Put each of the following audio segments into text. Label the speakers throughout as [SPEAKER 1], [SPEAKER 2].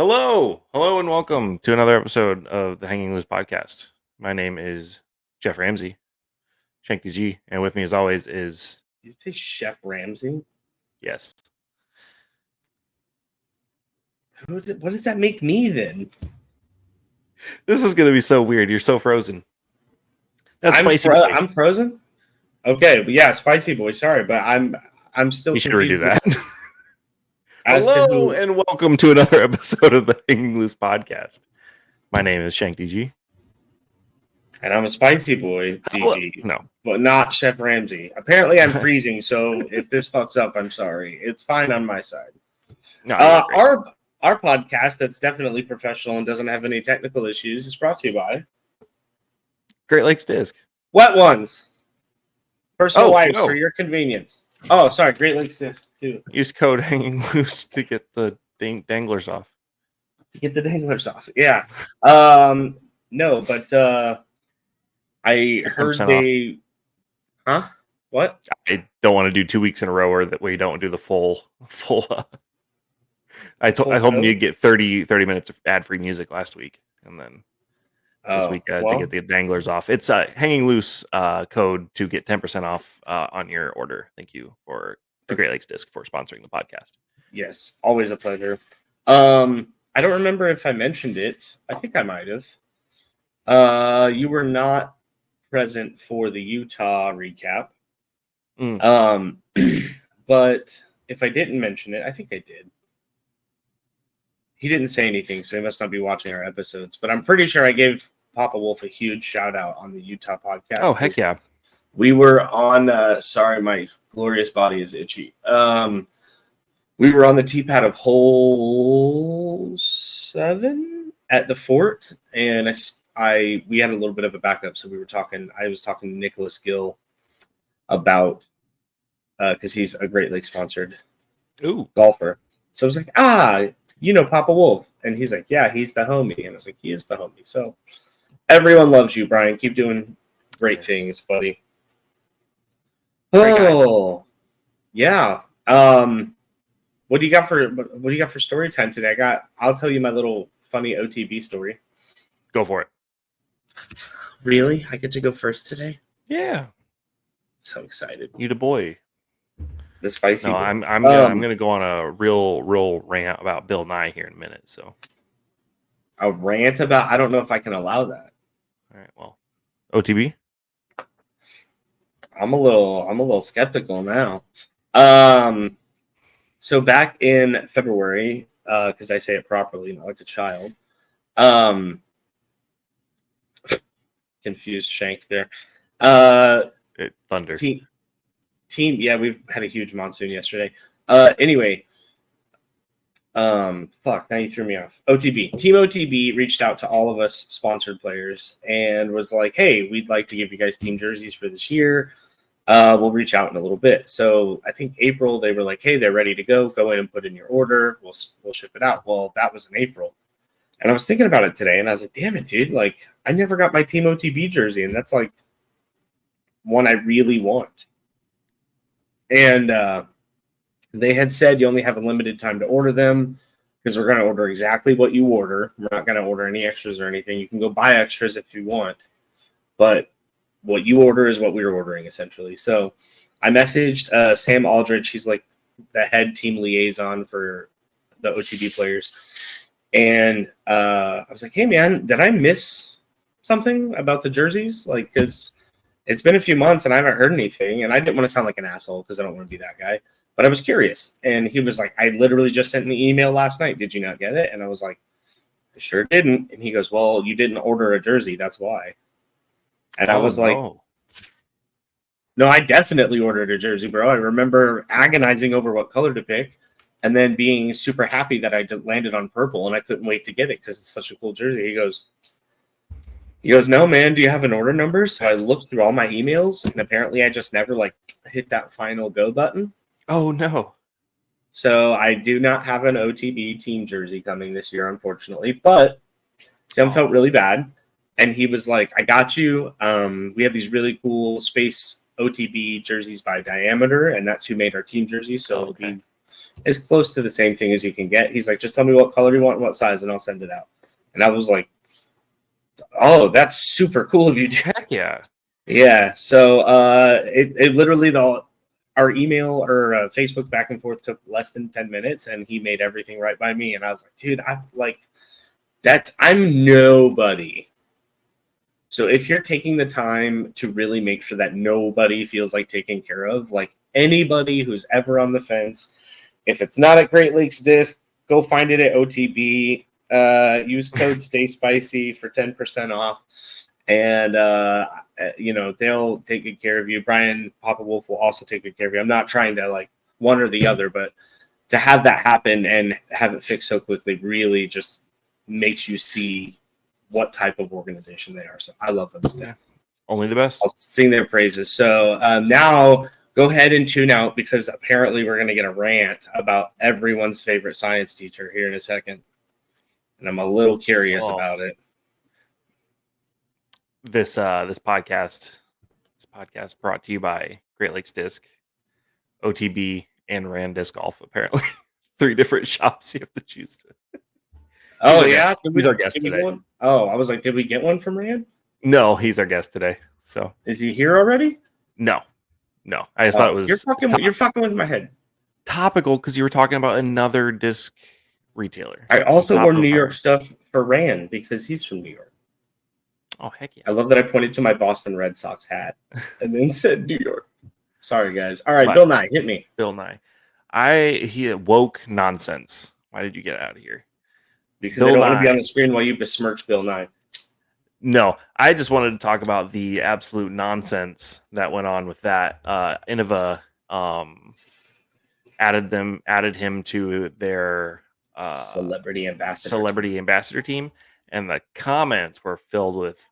[SPEAKER 1] Hello, and welcome to another episode of the Hanging Loose podcast. My name is Jeff Ramsey, Shanky G, and with me, as always, is
[SPEAKER 2] Did you say Chef Ramsey?
[SPEAKER 1] yes.
[SPEAKER 2] What does that make me then?
[SPEAKER 1] This is gonna be so weird. You're so frozen. That's spicy.
[SPEAKER 2] I'm frozen. Okay, but yeah, spicy boy. Sorry, but I'm still.
[SPEAKER 1] You should redo that.
[SPEAKER 2] As to
[SPEAKER 1] Hello,
[SPEAKER 2] who,
[SPEAKER 1] and welcome to another episode of the Hanging Loose podcast. My name is Shanky G.
[SPEAKER 2] and I'm a spicy boy, DG,
[SPEAKER 1] No,
[SPEAKER 2] but not Chef Ramsey. Apparently, I'm freezing. So if this fucks up, I'm sorry. It's fine on my side.
[SPEAKER 1] no.
[SPEAKER 2] Our podcast that's definitely professional and doesn't have any technical issues is brought to you by
[SPEAKER 1] Great Lakes Disc.
[SPEAKER 2] Wet Ones. Personal wipes for your convenience. Oh, sorry, Great Lakes Disc too.
[SPEAKER 1] Use code Hanging Loose to get the danglers off.
[SPEAKER 2] Yeah. No, but I heard they. Huh? What?
[SPEAKER 1] I don't want to do 2 weeks in a row where that way you don't do the full. I told them you'd get 30 minutes of ad-free music last week, and then this week to get the danglers off. It's Hanging Loose code to get 10% off on your order. Thank you for the Great Lakes Disc for sponsoring the podcast.
[SPEAKER 2] Yes, always a pleasure. I don't remember if I mentioned it. I think I might have. You were not present for the Utah recap. But if I didn't mention it, I think I did. He didn't say anything, so he must not be watching our episodes. But I'm pretty sure I gave Papa Wolf a huge shout out on the Utah podcast.
[SPEAKER 1] Oh, heck yeah.
[SPEAKER 2] We were on, sorry, my glorious body is itchy. We were on the tee pad of hole 7 at the fort, and we had a little bit of a backup, so I was talking to Nicholas Gill about, because he's a Great Lakes sponsored golfer. So I was like, you know Papa Wolf. And he's like, yeah, he's the homie. And I was like, he is the homie. So everyone loves you, Brian. Keep doing great things, buddy. Oh, yeah. What do you got for story time today? I'll tell you my little funny OTB story.
[SPEAKER 1] Go for it.
[SPEAKER 2] Really? I get to go first today?
[SPEAKER 1] Yeah.
[SPEAKER 2] So excited.
[SPEAKER 1] You the boy.
[SPEAKER 2] The spicy.
[SPEAKER 1] No, I'm gonna go on a real rant about Bill Nye here in a minute. So
[SPEAKER 2] a rant about? I don't know if I can allow that.
[SPEAKER 1] All right. Well, OTB.
[SPEAKER 2] I'm a little skeptical now. So back in February, because I say it properly, not like a child. Confused Shank there.
[SPEAKER 1] Thunder.
[SPEAKER 2] Team, yeah, we've had a huge monsoon yesterday. Anyway, now you threw me off. OTB. Team OTB reached out to all of us sponsored players and was like, hey, we'd like to give you guys team jerseys for this year. We'll reach out in a little bit. So I think April, they were like, hey, they're ready to go. Go in and put in your order. We'll ship it out. Well, that was in April. And I was thinking about it today, and I was like, damn it, dude. Like, I never got my Team OTB jersey, and that's like one I really want. And they had said you only have a limited time to order them because we're going to order exactly what you order. We're not going to order any extras or anything. You can go buy extras if you want, but what you order is what we were ordering, essentially. So I messaged Sam Aldridge. He's like the head team liaison for the OTB players. And I was like, hey, man, did I miss something about the jerseys? Like, because it's been a few months and I haven't heard anything. And I didn't want to sound like an asshole because I don't want to be that guy. But I was curious. And he was like, I literally just sent an email last night. Did you not get it? And I was like, I sure didn't. And he goes, well, you didn't order a jersey. That's why. And I was like, no, I definitely ordered a jersey, bro. I remember agonizing over what color to pick and then being super happy that I landed on purple and I couldn't wait to get it because it's such a cool jersey. He goes, no, man, do you have an order number? So I looked through all my emails and apparently I just never hit that final go button.
[SPEAKER 1] Oh, no.
[SPEAKER 2] So I do not have an OTB team jersey coming this year, unfortunately, but Sam felt really bad. And he was like, I got you. We have these really cool space OTB jerseys by Diameter, and that's who made our team jerseys. So as close to the same thing as you can get. He's like, just tell me what color you want and what size, and I'll send it out. And I was like, oh, that's super cool of you, dude.
[SPEAKER 1] Heck yeah.
[SPEAKER 2] Yeah. So it literally our email or Facebook back and forth took less than 10 minutes, and he made everything right by me. And I was like, dude, I'm nobody. So if you're taking the time to really make sure that nobody feels like taken care of, like anybody who's ever on the fence, if it's not at Great Lakes Disc, go find it at OTB. Use code Stay Spicy for 10% off, and they'll take good care of you. Brian Papa Wolf will also take good care of you. I'm not trying to like one or the other, but to have that happen and have it fixed so quickly really just makes you see what type of organization they are. So I love them.
[SPEAKER 1] Yeah. Only the best.
[SPEAKER 2] I'll sing their praises. So now go ahead and tune out, because apparently we're going to get a rant about everyone's favorite science teacher here in a second. And I'm a little curious about it.
[SPEAKER 1] This podcast brought to you by Great Lakes Disc, OTB, and Rand Disc Golf. Apparently, 3 different shops you have to choose to.
[SPEAKER 2] Oh yeah,
[SPEAKER 1] he's our guest today.
[SPEAKER 2] Oh, I was like, did we get one from Rand?
[SPEAKER 1] No, he's our guest today. So
[SPEAKER 2] is he here already?
[SPEAKER 1] No. I just thought it was.
[SPEAKER 2] You're fucking with my head.
[SPEAKER 1] Topical, because you were talking about another disc retailer.
[SPEAKER 2] I also wore New York stuff for Rand because he's from New York.
[SPEAKER 1] Oh, heck yeah.
[SPEAKER 2] I love that I pointed to my Boston Red Sox hat and then said New York. Sorry, guys. All right, Bill Nye, hit me.
[SPEAKER 1] Bill Nye. He woke nonsense. Why did you get out of here?
[SPEAKER 2] Because I don't want to be on the screen while you besmirch Bill Nye.
[SPEAKER 1] No, I just wanted to talk about the absolute nonsense that went on with that. Innova added him to their
[SPEAKER 2] celebrity ambassador
[SPEAKER 1] team, and the comments were filled with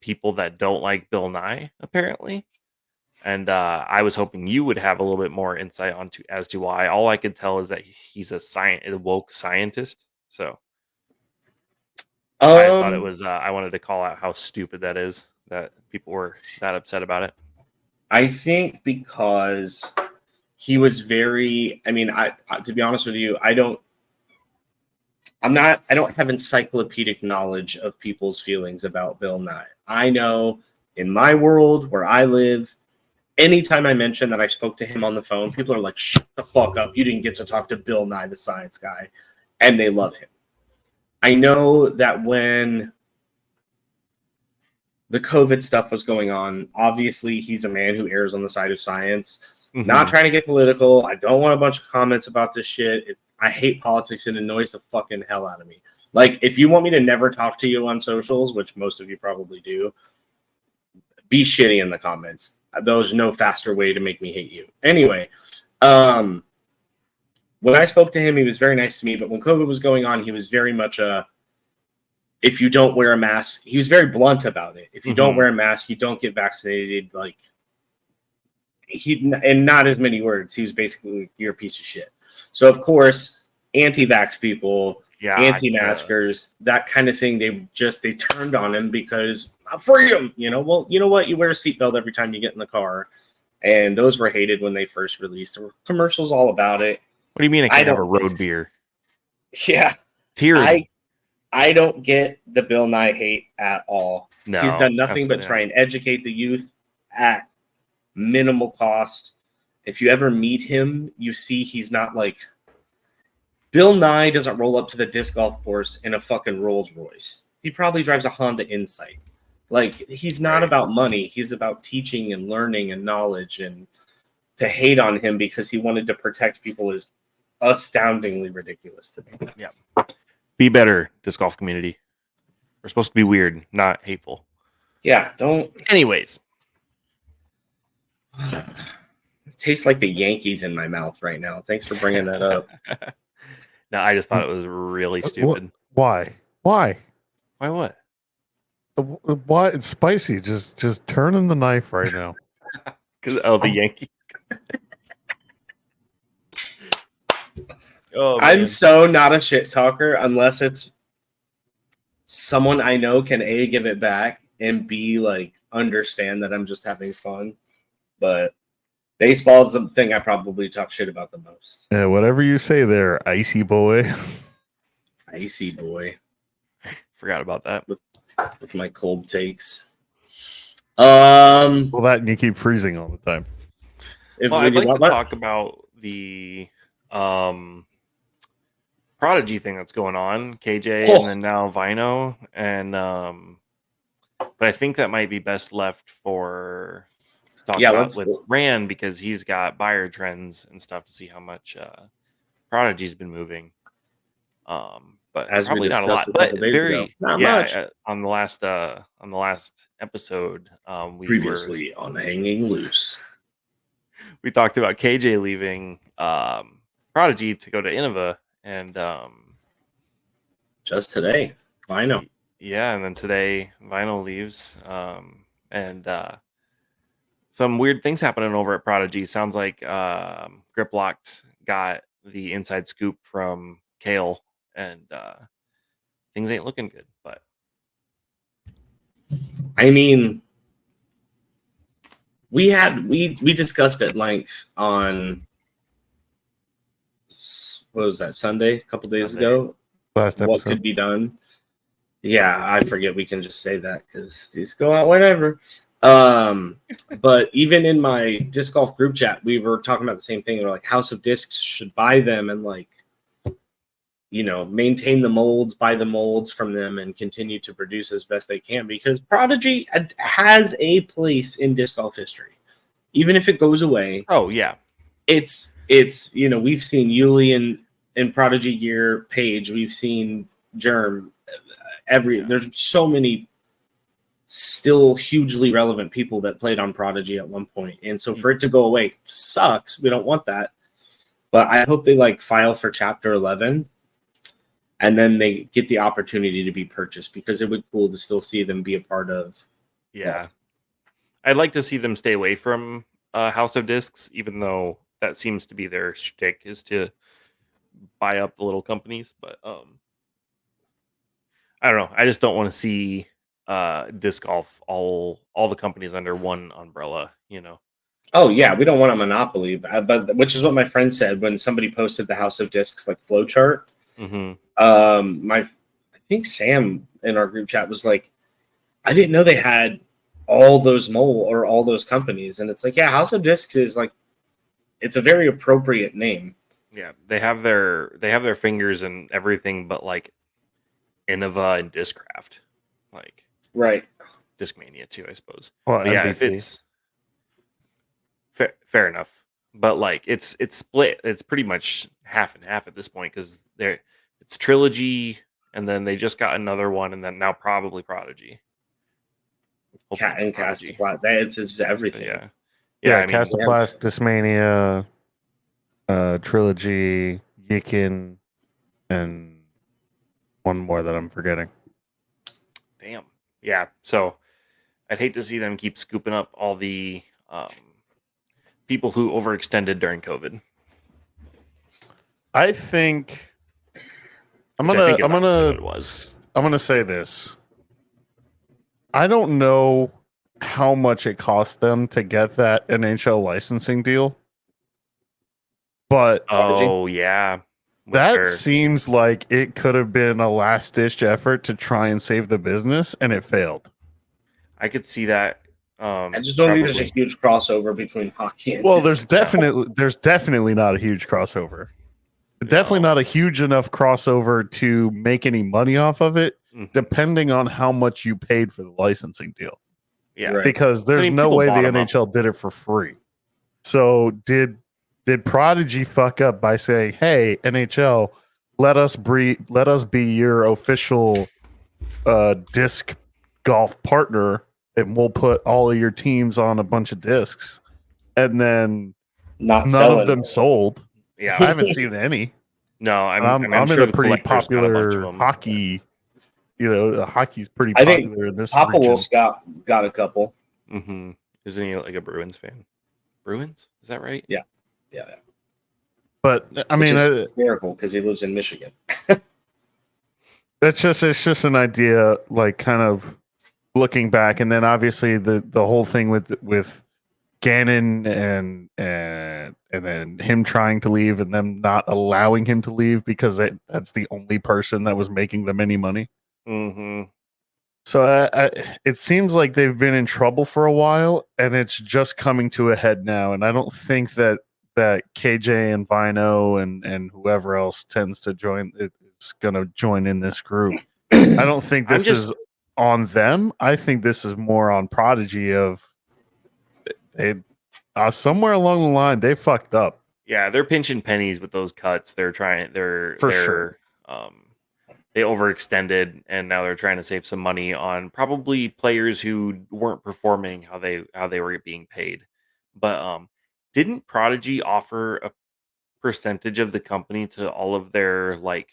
[SPEAKER 1] people that don't like Bill Nye, apparently. And I was hoping you would have a little bit more insight as to why. All I could tell is that he's a woke scientist. So I just thought it was. I wanted to call out how stupid that is, that people were that upset about it.
[SPEAKER 2] I think because he was very. I mean, I to be honest with you, I don't have encyclopedic knowledge of people's feelings about Bill Nye. I know in my world where I live, anytime I mention that I spoke to him on the phone, people are like, shut the fuck up. You didn't get to talk to Bill Nye, the science guy. And they love him. I know that when the COVID stuff was going on, obviously he's a man who errs on the side of science. Mm-hmm. Not trying to get political. I don't want a bunch of comments about this shit. I hate politics. It annoys the fucking hell out of me. Like, if you want me to never talk to you on socials, which most of you probably do, be shitty in the comments. There's no faster way to make me hate you. Anyway, when I spoke to him, he was very nice to me. But when COVID was going on, he was very much if you don't wear a mask, he was very blunt about it. If you don't wear a mask, you don't get vaccinated. Like, in not as many words, he was basically, you're a piece of shit. So, of course, anti-vax people, anti-maskers, that kind of thing, they turned on him because freedom, well, you know what? You wear a seatbelt every time you get in the car. And those were hated when they first released. There were commercials all about it.
[SPEAKER 1] What do you mean I can't have a road beer?
[SPEAKER 2] Yeah.
[SPEAKER 1] Tyranny.
[SPEAKER 2] I don't get the Bill Nye hate at all.
[SPEAKER 1] No,
[SPEAKER 2] he's done nothing but try and educate the youth at minimal cost. If you ever meet him, you see he's not like Bill Nye doesn't roll up to the disc golf course in a fucking Rolls Royce. He probably drives a Honda Insight. Like, he's not about money. He's about teaching and learning and knowledge, and to hate on him because he wanted to protect people is astoundingly ridiculous to me.
[SPEAKER 1] Yeah. Be better, disc golf community. We're supposed to be weird, not hateful.
[SPEAKER 2] Yeah, don't.
[SPEAKER 1] Anyways.
[SPEAKER 2] It tastes like the Yankees in my mouth right now. Thanks for bringing that up.
[SPEAKER 1] No, I just thought it was really stupid.
[SPEAKER 3] Why?
[SPEAKER 1] Why what?
[SPEAKER 3] Why? It's spicy. Just turning the knife right now.
[SPEAKER 1] The Yankees.
[SPEAKER 2] I'm so not a shit talker unless it's someone I know can A, give it back, and B, like, understand that I'm just having fun. But Baseball is the thing I probably talk shit about the most.
[SPEAKER 3] Yeah, whatever you say there, icy boy.
[SPEAKER 2] Icy boy.
[SPEAKER 1] Forgot about that.
[SPEAKER 2] With my cold takes.
[SPEAKER 3] Well, that and you keep freezing all the time.
[SPEAKER 1] Well, I'd like to talk about the Prodigy thing that's going on, KJ, and then now Vino, and but I think that might be best left for talk about with Rand, because he's got buyer trends and stuff to see how much Prodigy's been moving. But
[SPEAKER 2] as
[SPEAKER 1] probably not a lot, but very
[SPEAKER 2] much.
[SPEAKER 1] On the last episode, we
[SPEAKER 2] previously on Hanging Loose,
[SPEAKER 1] we talked about KJ leaving Prodigy to go to Innova, and
[SPEAKER 2] just today, Vino.
[SPEAKER 1] Yeah, and then today Vinyl leaves, and some weird things happening over at Prodigy. Sounds like Griplocked got the inside scoop from Kale, and things ain't looking good. But
[SPEAKER 2] I mean, we discussed at length on what was that, Sunday, a couple days ago,
[SPEAKER 3] last episode,
[SPEAKER 2] what could be done. Yeah, I forget we can just say that because these go out whenever. But even in my disc golf group chat, we were talking about the same thing. We're like, House of Discs should buy them and, like, you know, maintain the molds, buy the molds from them, and continue to produce as best they can, because Prodigy has a place in disc golf history, even if it goes away.
[SPEAKER 1] Oh yeah,
[SPEAKER 2] it's you know, we've seen Yuli in Prodigy gear, Page, we've seen Germ. There's so many still hugely relevant people that played on Prodigy at one point, and so for it to go away sucks. We don't want that, but I hope they like file for Chapter 11, and then they get the opportunity to be purchased, because it would be cool to still see them be a part of.
[SPEAKER 1] Yeah, I'd like to see them stay away from House of Discs, even though that seems to be their shtick, is to buy up the little companies. But I don't know. I just don't want to see disc golf all the companies under one umbrella, you know.
[SPEAKER 2] Oh yeah, we don't want a monopoly, but which is what my friend said when somebody posted the House of Discs like flow chart.
[SPEAKER 1] Mm-hmm.
[SPEAKER 2] I think Sam in our group chat was like, I didn't know they had all those all those companies, and it's like, yeah, House of Discs is like, it's a very appropriate name.
[SPEAKER 1] Yeah, they have their fingers in everything, but like Innova and Discraft, like
[SPEAKER 2] right,
[SPEAKER 1] Discmania too, I suppose.
[SPEAKER 3] Well,
[SPEAKER 1] yeah, if it's fair enough, but like it's split. It's pretty much half and half at this point, because it's Trilogy, and then they just got another one, and then now probably Prodigy.
[SPEAKER 2] Cat and Castoplast. It's everything.
[SPEAKER 3] Yeah. I mean, Castoplast, Discmania, Trilogy, Yikin, and one more that I'm forgetting.
[SPEAKER 1] Damn. Yeah. So I'd hate to see them keep scooping up all the people who overextended during COVID.
[SPEAKER 3] I think I'm gonna say this. I don't know how much it cost them to get that NHL licensing deal, but
[SPEAKER 1] yeah,
[SPEAKER 3] that seems like it could have been a last-ditch effort to try and save the business, and it failed.
[SPEAKER 1] I could see that.
[SPEAKER 2] I just don't think there's a huge crossover between hockey and
[SPEAKER 3] there's definitely not a huge crossover. No. Definitely not a huge enough crossover to make any money off of it, depending on how much you paid for the licensing deal.
[SPEAKER 1] Yeah,
[SPEAKER 2] right.
[SPEAKER 3] Because there's no way the NHL did it for free. So did Prodigy fuck up by saying, "Hey, NHL, let us be your official disc golf partner, and we'll put all of your teams on a bunch of discs," and then none of them sold.
[SPEAKER 1] Yeah,
[SPEAKER 3] I haven't seen any.
[SPEAKER 1] No,
[SPEAKER 3] I'm
[SPEAKER 1] sure
[SPEAKER 3] in a pretty popular hockey. You know, hockey's pretty popular in this
[SPEAKER 2] Papa
[SPEAKER 3] region.
[SPEAKER 2] Wolf's got a couple.
[SPEAKER 1] Mm-hmm. Isn't he like a Bruins fan? Bruins? Is that right?
[SPEAKER 2] Yeah.
[SPEAKER 3] But I mean,
[SPEAKER 2] it's hysterical because he lives in Michigan.
[SPEAKER 3] it's just an idea, like kind of looking back, and then obviously the whole thing with Ganon and then him trying to leave and them not allowing him to leave because that's the only person that was making them any money.
[SPEAKER 1] Mm-hmm.
[SPEAKER 3] So it seems like they've been in trouble for a while, and it's just coming to a head now. And I don't think that KJ and Vino and whoever else tends to join is going to join in this group. I don't think this is on them. I think this is more on Prodigy of they somewhere along the line they fucked up.
[SPEAKER 1] Yeah, they're pinching pennies with those cuts. They're
[SPEAKER 3] Sure.
[SPEAKER 1] They overextended, and now they're trying to save some money on probably players who weren't performing how they were being paid. But didn't Prodigy offer a percentage of the company to all of their like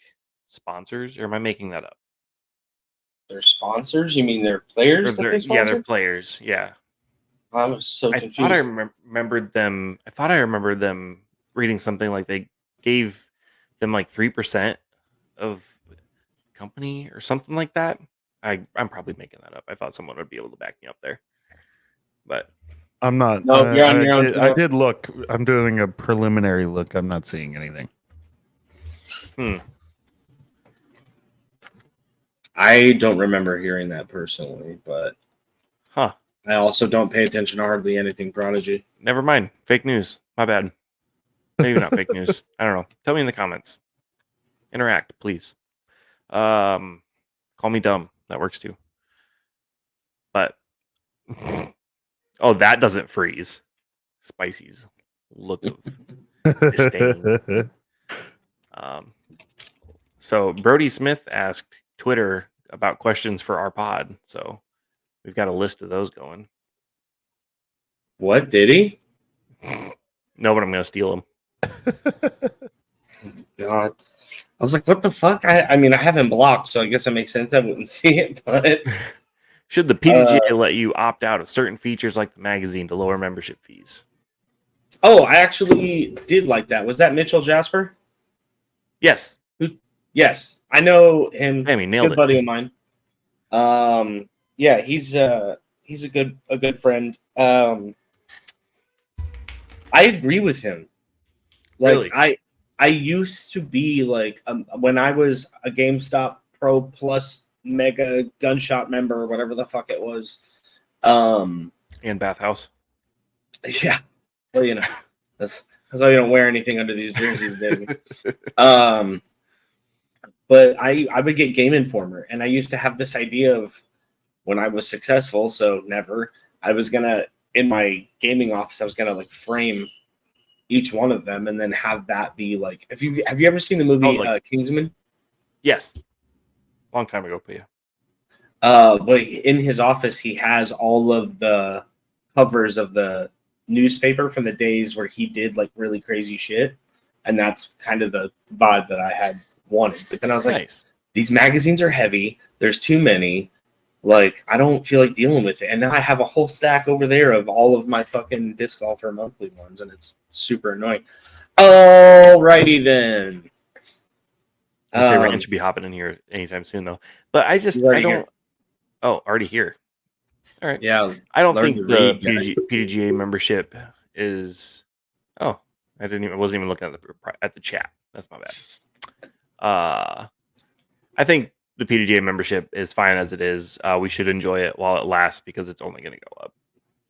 [SPEAKER 1] sponsors, or am I making that up?
[SPEAKER 2] Their sponsors? You mean their players that they sponsored?
[SPEAKER 1] Yeah, their players. Yeah.
[SPEAKER 2] I was so confused.
[SPEAKER 1] I thought I remembered them reading something like they gave them like 3% of company or something like that. I'm probably making that up. I thought someone would be able to back me up there, but
[SPEAKER 3] I'm not.
[SPEAKER 2] No, you're on your own.
[SPEAKER 3] I did look. I'm doing a preliminary look. I'm not seeing anything.
[SPEAKER 2] I don't remember hearing that personally, but I also don't pay attention to hardly anything Prodigy.
[SPEAKER 1] Never mind. Fake news. My bad. Maybe not fake news. I don't know. Tell me in the comments. Interact, please. Call me dumb. That works too. But oh, that doesn't freeze. Spicy's look of disdain. So Brody Smith asked Twitter about questions for our pod. So we've got a list of those going.
[SPEAKER 2] What did he?
[SPEAKER 1] No, but I'm going to steal them.
[SPEAKER 2] God. I was like, what the fuck? I mean, I haven't blocked, so I guess it makes sense I wouldn't see it, but...
[SPEAKER 1] Should the PDGA let you opt out of certain features like the magazine to lower membership fees?
[SPEAKER 2] Oh, I actually did like that. Was that Mitchell Jasper?
[SPEAKER 1] Yes.
[SPEAKER 2] Yes. I know him.
[SPEAKER 1] Hey, nailed
[SPEAKER 2] good buddy of mine. Yeah, he's a good friend. I agree with him. Like
[SPEAKER 1] really?
[SPEAKER 2] I used to be like when I was a GameStop Pro Plus Mega Gunshot member or whatever the fuck it was.
[SPEAKER 1] And Bathhouse.
[SPEAKER 2] Yeah. Well, you know, that's why you don't wear anything under these jerseys, baby. But I would get Game Informer, and I used to have this idea of when I was successful, so never, I was gonna in my gaming office, I was gonna like frame each one of them and then have that be like have you ever seen the movie Kingsman?
[SPEAKER 1] Yes. Long time ago, but yeah.
[SPEAKER 2] But in his office he has all of the covers of the newspaper from the days where he did like really crazy shit. And that's kind of the vibe that I had wanted. But then I was like, these magazines are heavy, there's too many. Like, I don't feel like dealing with it. And now I have a whole stack over there of all of my fucking Disc Golfer monthly ones, and it's super annoying. Alrighty then.
[SPEAKER 1] I say Rand should be hopping in here anytime soon, though. But I don't. Here. Oh, already here. All right.
[SPEAKER 2] Yeah.
[SPEAKER 1] I don't think the PDGA membership is. Oh, I wasn't even looking at the chat. That's my bad. I think the PDGA membership is fine as it is. We should enjoy it while it lasts because it's only going to go up.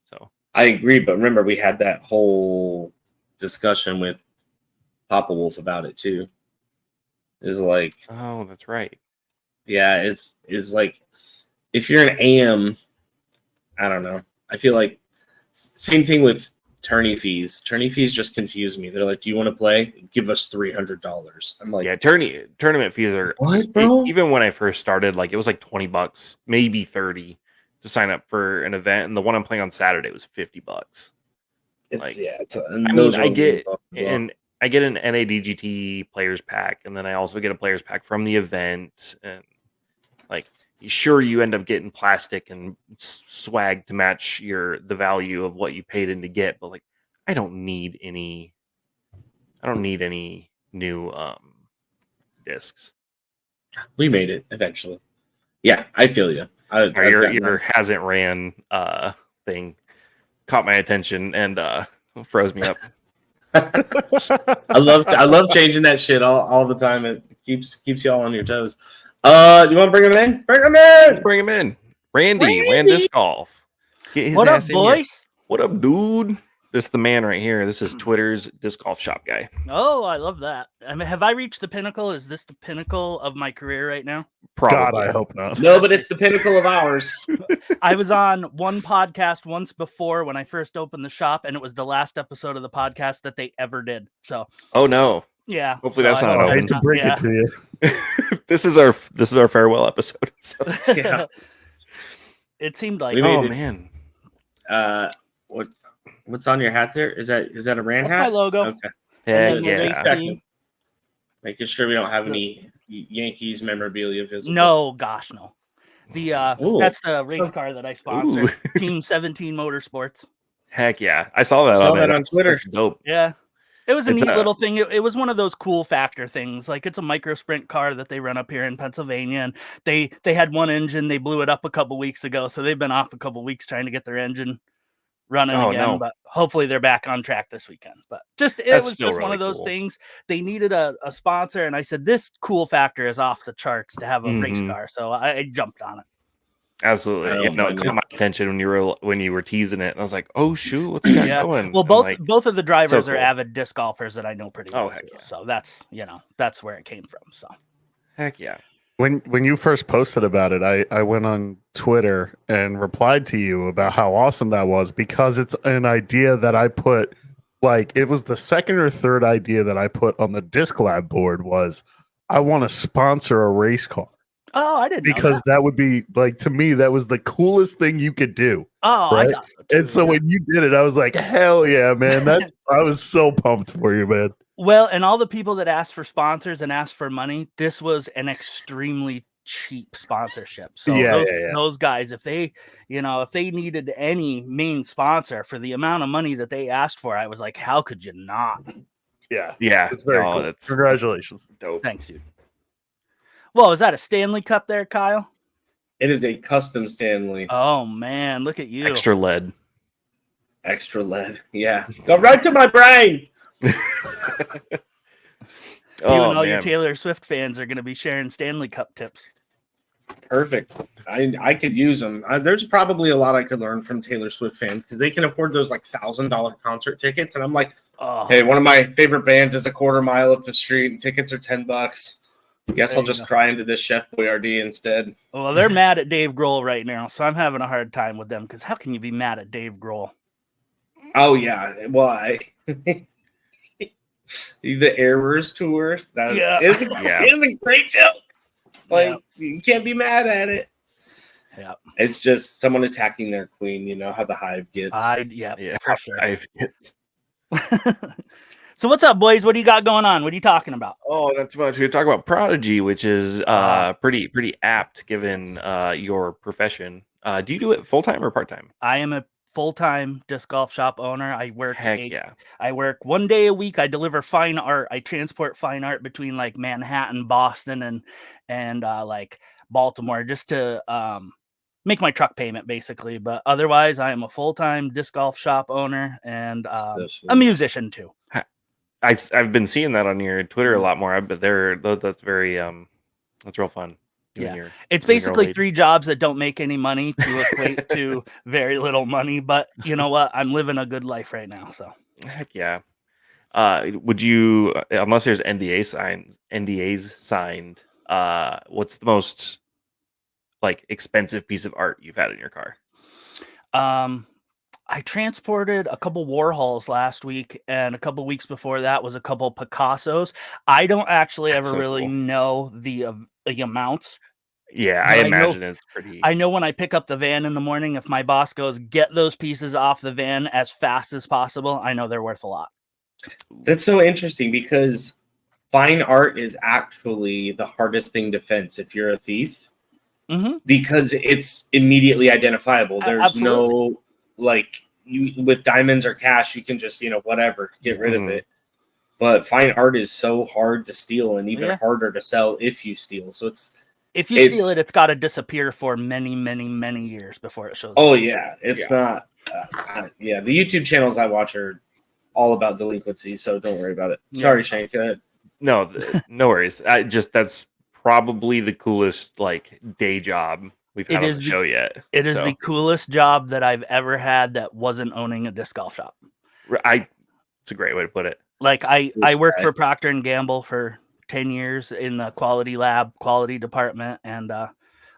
[SPEAKER 1] So
[SPEAKER 2] I agree, but remember we had that whole discussion with Papa Wolf about it too. Is like,
[SPEAKER 1] oh, that's right.
[SPEAKER 2] Yeah, it's like if you're an AM, I don't know. I feel like same thing with tourney fees. Tourney fees just confuse me. They're like, "Do you want to play? Give us $300." I'm like,
[SPEAKER 1] yeah, tournament fees are
[SPEAKER 2] what, bro?
[SPEAKER 1] Even when I first started, like it was like $20, maybe 30 to sign up for an event, and the one I'm playing on Saturday was $50. I get an NADGT players pack, and then I also get a players pack from the event, and like sure you end up getting plastic and swag to match the value of what you paid in to get, but like I don't need any new discs.
[SPEAKER 2] We made it eventually. Yeah, I feel you.
[SPEAKER 1] Your hasn't ran thing caught my attention and froze me up.
[SPEAKER 2] I love changing that shit all the time. It keeps you all on your toes. You want to bring him in? Bring him in.
[SPEAKER 1] Let's bring him in. Randy, Land Disc Golf. Get his
[SPEAKER 4] What up,
[SPEAKER 1] ass in here.
[SPEAKER 4] boys?
[SPEAKER 1] What up, dude? This is the man right here. This is Twitter's disc golf shop guy.
[SPEAKER 4] Oh, I love that. I mean, have I reached the pinnacle? Is this the pinnacle of my career right now?
[SPEAKER 1] Probably.
[SPEAKER 3] God, I hope not.
[SPEAKER 2] No, but it's the pinnacle of ours.
[SPEAKER 4] I was on one podcast once before when I first opened the shop, and it was the last episode of the podcast that they ever did. So,
[SPEAKER 1] Oh no.
[SPEAKER 4] yeah.
[SPEAKER 1] Hopefully that's not
[SPEAKER 3] I
[SPEAKER 1] open.
[SPEAKER 3] hate to break it to you.
[SPEAKER 1] This is our farewell episode. So.
[SPEAKER 2] Yeah.
[SPEAKER 4] It seemed like
[SPEAKER 2] We
[SPEAKER 1] Oh
[SPEAKER 2] made it.
[SPEAKER 1] man.
[SPEAKER 2] What's on your hat there? Is that a Rand
[SPEAKER 4] that's
[SPEAKER 2] hat?
[SPEAKER 4] my logo.
[SPEAKER 2] Okay.
[SPEAKER 1] Heck
[SPEAKER 4] And then the
[SPEAKER 1] yeah.
[SPEAKER 4] race team.
[SPEAKER 2] Making sure we don't have any Yankees memorabilia visible.
[SPEAKER 4] No, gosh, no. The
[SPEAKER 2] Ooh.
[SPEAKER 4] that's the race
[SPEAKER 2] So-
[SPEAKER 4] car that I sponsor. Team 17 Motorsports.
[SPEAKER 1] Heck yeah. I saw that
[SPEAKER 2] Saw
[SPEAKER 1] on
[SPEAKER 2] that
[SPEAKER 1] it.
[SPEAKER 2] on Twitter.
[SPEAKER 1] That's dope.
[SPEAKER 4] Yeah. It was a
[SPEAKER 1] It's
[SPEAKER 4] neat
[SPEAKER 1] a-
[SPEAKER 4] little thing. It was one of those cool factor things. Like it's a micro sprint car that they run up here in Pennsylvania, and they had one engine. They blew it up a couple weeks ago, so they've been off a couple weeks trying to get their engine running
[SPEAKER 1] Oh,
[SPEAKER 4] again.
[SPEAKER 1] no.
[SPEAKER 4] But hopefully they're back on track this weekend. But it
[SPEAKER 1] That's
[SPEAKER 4] was
[SPEAKER 1] still
[SPEAKER 4] just one
[SPEAKER 1] really
[SPEAKER 4] of those
[SPEAKER 1] cool.
[SPEAKER 4] things. They needed a sponsor, and I said this cool factor is off the charts to have a race
[SPEAKER 1] Mhm.
[SPEAKER 4] car, so I jumped on it.
[SPEAKER 1] Absolutely.
[SPEAKER 2] Oh,
[SPEAKER 1] Yeah, no, it
[SPEAKER 2] my
[SPEAKER 1] caught my attention when you were teasing it. And I was like, oh shoot, what's that
[SPEAKER 4] Yeah.
[SPEAKER 1] going?
[SPEAKER 4] Well,
[SPEAKER 1] I'm
[SPEAKER 4] both
[SPEAKER 1] like,
[SPEAKER 4] both of the drivers
[SPEAKER 1] so
[SPEAKER 4] are
[SPEAKER 1] cool.
[SPEAKER 4] avid disc golfers that I know pretty well.
[SPEAKER 1] Oh, heck
[SPEAKER 4] too.
[SPEAKER 1] yeah.
[SPEAKER 4] So that's where it came from. So.
[SPEAKER 1] heck yeah.
[SPEAKER 3] When you first posted about it, I went on Twitter and replied to you about how awesome that was, because it's an idea that I put, like, it was the second or third idea that I put on the DiscLab board was I want to sponsor a race car,
[SPEAKER 4] Oh, I didn't know
[SPEAKER 3] because that would be, like, to me, that was the coolest thing you could do.
[SPEAKER 4] Oh,
[SPEAKER 3] right?
[SPEAKER 4] I thought so too.
[SPEAKER 3] And so when you did it, I was like, hell yeah, man. I was so pumped for you, man.
[SPEAKER 4] Well, and all the people that asked for sponsors and asked for money, this was an extremely cheap sponsorship. So
[SPEAKER 3] Yeah,
[SPEAKER 4] those guys, if they needed any main sponsor for the amount of money that they asked for, I was like, how could you not?
[SPEAKER 3] Yeah.
[SPEAKER 1] Yeah.
[SPEAKER 3] It's very
[SPEAKER 1] no,
[SPEAKER 3] cool.
[SPEAKER 1] That's
[SPEAKER 3] Congratulations.
[SPEAKER 1] dope.
[SPEAKER 4] Thanks, dude. Well, is that a Stanley Cup there, Kyle?
[SPEAKER 2] It is a custom Stanley.
[SPEAKER 4] Oh man, look at you.
[SPEAKER 1] Extra lead.
[SPEAKER 2] Extra lead. Yeah. Go right to my brain.
[SPEAKER 4] You
[SPEAKER 1] Oh,
[SPEAKER 4] and all your
[SPEAKER 1] man.
[SPEAKER 4] Taylor Swift fans are going to be sharing Stanley Cup tips.
[SPEAKER 2] Perfect. I could use them. There's probably a lot I could learn from Taylor Swift fans, because they can afford those like $1,000 concert tickets. And I'm like,
[SPEAKER 4] Oh,
[SPEAKER 2] hey, one of my favorite bands is a quarter mile up the street and tickets are $10. Guess
[SPEAKER 4] There
[SPEAKER 2] I'll
[SPEAKER 4] you
[SPEAKER 2] just
[SPEAKER 4] go.
[SPEAKER 2] cry into this Chef Boyardee instead.
[SPEAKER 4] well, they're mad at Dave Grohl right now, so I'm having a hard time with them, because how can you be mad at Dave Grohl?
[SPEAKER 2] Oh yeah. Why? The Errors tour. That
[SPEAKER 4] Yeah.
[SPEAKER 2] is
[SPEAKER 1] Yeah.
[SPEAKER 2] a great joke. Like, you can't be mad at it.
[SPEAKER 4] Yeah.
[SPEAKER 2] It's just someone attacking their queen. You know how the Hive gets.
[SPEAKER 1] Yeah.
[SPEAKER 4] for sure.
[SPEAKER 1] I-
[SPEAKER 4] So what's up, boys? What do you got going on? What are you talking about?
[SPEAKER 1] Oh, not too much. We talk about Prodigy, which is pretty apt given your profession. Do you do it full time or part time?
[SPEAKER 4] I am a full-time disc golf shop owner. I work
[SPEAKER 1] Heck yeah.
[SPEAKER 4] I work 1 day a week. I deliver fine art. I transport fine art between like Manhattan, Boston, and like Baltimore, just to make my truck payment basically. But otherwise, I am a full-time disc golf shop owner and a musician too.
[SPEAKER 1] I've been seeing that on your Twitter a lot more. But that's very that's real fun. You and
[SPEAKER 4] Yeah.
[SPEAKER 1] your-
[SPEAKER 4] It's
[SPEAKER 1] you and your
[SPEAKER 4] basically
[SPEAKER 1] lady.
[SPEAKER 4] 3 jobs that don't make any money to equate to very little money. But you know what? I'm living a good life right now. So
[SPEAKER 1] Heck yeah. Would you, unless there's NDAs signed, what's the most like expensive piece of art you've had in your car?
[SPEAKER 4] I transported a couple Warhols last week, and a couple weeks before that was a couple Picassos. I don't actually
[SPEAKER 1] That's
[SPEAKER 4] ever
[SPEAKER 1] so
[SPEAKER 4] really
[SPEAKER 1] cool.
[SPEAKER 4] know the amounts.
[SPEAKER 1] Yeah,
[SPEAKER 4] But
[SPEAKER 1] I
[SPEAKER 4] I know-
[SPEAKER 1] imagine it's pretty.
[SPEAKER 4] I know when I pick up the van in the morning, if my boss goes, get those pieces off the van as fast as possible, I know they're worth a lot.
[SPEAKER 2] That's so interesting, because fine art is actually the hardest thing to fence if you're a thief,
[SPEAKER 4] Mm-hmm.
[SPEAKER 2] because it's immediately identifiable. There's
[SPEAKER 4] Absolutely.
[SPEAKER 2] no, like, you with diamonds or cash, you can just, whatever, get rid of
[SPEAKER 1] Mhm.
[SPEAKER 2] it. But fine art is so hard to steal, and even
[SPEAKER 4] Yeah.
[SPEAKER 2] harder to sell if you steal. So
[SPEAKER 4] If you steal
[SPEAKER 2] It's-
[SPEAKER 4] it, it's got to disappear for many, many, many years before it shows.
[SPEAKER 2] oh
[SPEAKER 4] up.
[SPEAKER 2] yeah, it's
[SPEAKER 1] Yeah.
[SPEAKER 2] not. Yeah, the YouTube channels I watch are all about delinquency, so don't worry about it. Sorry, Shane, go ahead.
[SPEAKER 1] No, no worries. That's probably the coolest like day job we've had on the show yet.
[SPEAKER 4] It is the coolest job that I've ever had that wasn't owning a disc golf shop.
[SPEAKER 1] It's a great way to put it.
[SPEAKER 4] Like I worked for Procter and Gamble for 10 years in the quality lab, quality department, and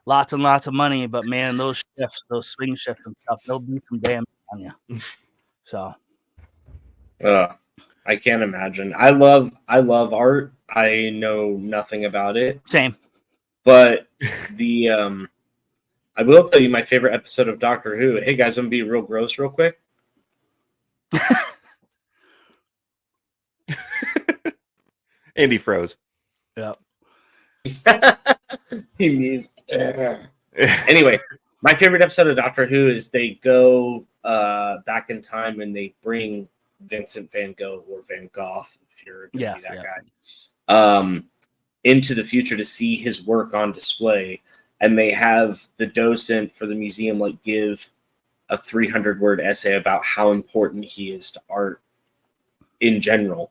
[SPEAKER 4] lots and lots of money. But man, those shifts, those swing shifts and stuff, they'll do some damage on you. So,
[SPEAKER 2] I can't imagine. I love art. I know nothing about it.
[SPEAKER 4] Same.
[SPEAKER 2] But I will tell you my favorite episode of Doctor Who. Hey guys, I'm gonna be real gross real quick.
[SPEAKER 1] Andy froze.
[SPEAKER 4] Yeah.
[SPEAKER 2] He means. Anyway, my favorite episode of Doctor Who is they go back in time and they bring Vincent Van Gogh or Van Gogh, if you're gonna be that guy, into the future to see his work on display. And they have the docent for the museum like give a 300-word essay about how important he is to art in general.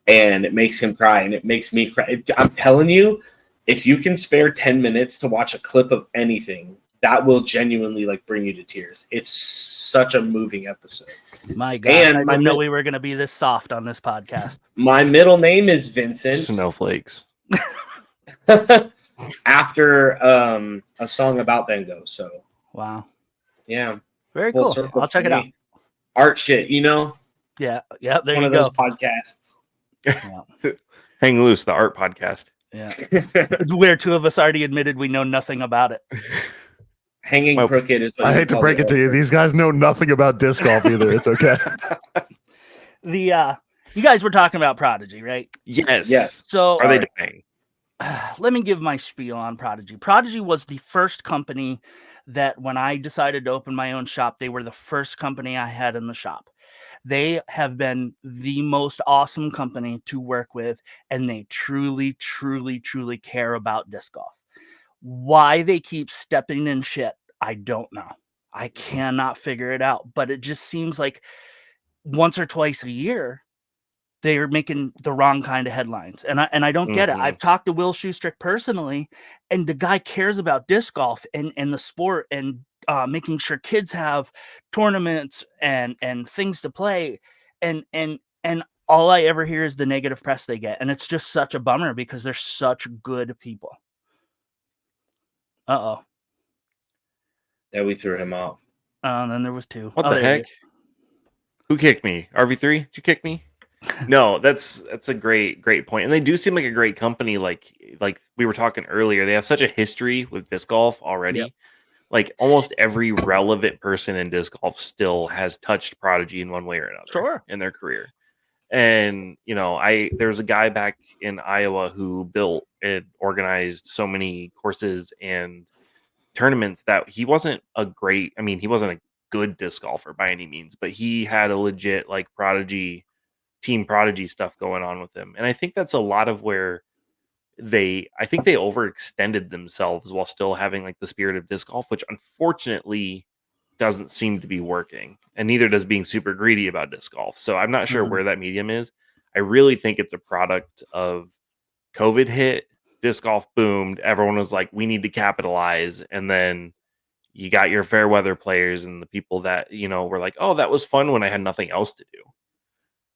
[SPEAKER 2] And it makes him cry, and it makes me cry. I'm telling you, if you can spare 10 minutes to watch a clip of anything, that will genuinely like bring you to tears. It's such a moving episode.
[SPEAKER 4] My God, and I didn't know we were going to be this soft on this podcast.
[SPEAKER 2] My middle name is Vincent.
[SPEAKER 1] Snowflakes.
[SPEAKER 2] After a song about Van Gogh. So
[SPEAKER 4] wow,
[SPEAKER 2] yeah,
[SPEAKER 4] very cool. I'll check it out.
[SPEAKER 2] Art shit, you know.
[SPEAKER 4] Yeah. There
[SPEAKER 2] one
[SPEAKER 4] you
[SPEAKER 2] of those podcasts.
[SPEAKER 1] Yeah. Hang Loose, the art podcast.
[SPEAKER 4] Yeah, it's where two of us already admitted we know nothing about it.
[SPEAKER 2] Hanging crooked is.
[SPEAKER 3] I hate to break it to you. These guys know nothing about disc golf either. It's okay.
[SPEAKER 4] You guys were talking about Prodigy, right?
[SPEAKER 1] Yes.
[SPEAKER 4] So
[SPEAKER 1] are they dying?
[SPEAKER 4] Let me give my spiel on Prodigy. Prodigy was the first company that when I decided to open my own shop, they were the first company I had in the shop. They have been the most awesome company to work with, and they truly, truly, truly care about disc golf. Why they keep stepping in shit, I don't know. I cannot figure it out, but it just seems like once or twice a year, they're making the wrong kind of headlines. And I don't get it. I've talked to Will Schustrick personally, and the guy cares about disc golf and the sport and making sure kids have tournaments and things to play. And all I ever hear is the negative press they get. And it's just such a bummer because they're such good people. Uh-oh.
[SPEAKER 2] Yeah, we threw him off.
[SPEAKER 4] And then there was two.
[SPEAKER 1] What the heck? Who kicked me? RV3? Did you kick me? No, that's a great point. And they do seem like a great company. Like we were talking earlier, they have such a history with disc golf already. Yep. Like almost every relevant person in disc golf still has touched Prodigy in one way or another in their career. And there's a guy back in Iowa who built and organized so many courses and tournaments that he wasn't a good disc golfer by any means, but he had a legit like Team Prodigy stuff going on with him. And I think that's a lot of where they overextended themselves while still having like the spirit of disc golf, which unfortunately doesn't seem to be working. And neither does being super greedy about disc golf. So I'm not sure where that medium is. I really think it's a product of COVID hit, disc golf boomed. Everyone was like, we need to capitalize. And then you got your fair weather players and the people that, were like, oh, that was fun when I had nothing else to do.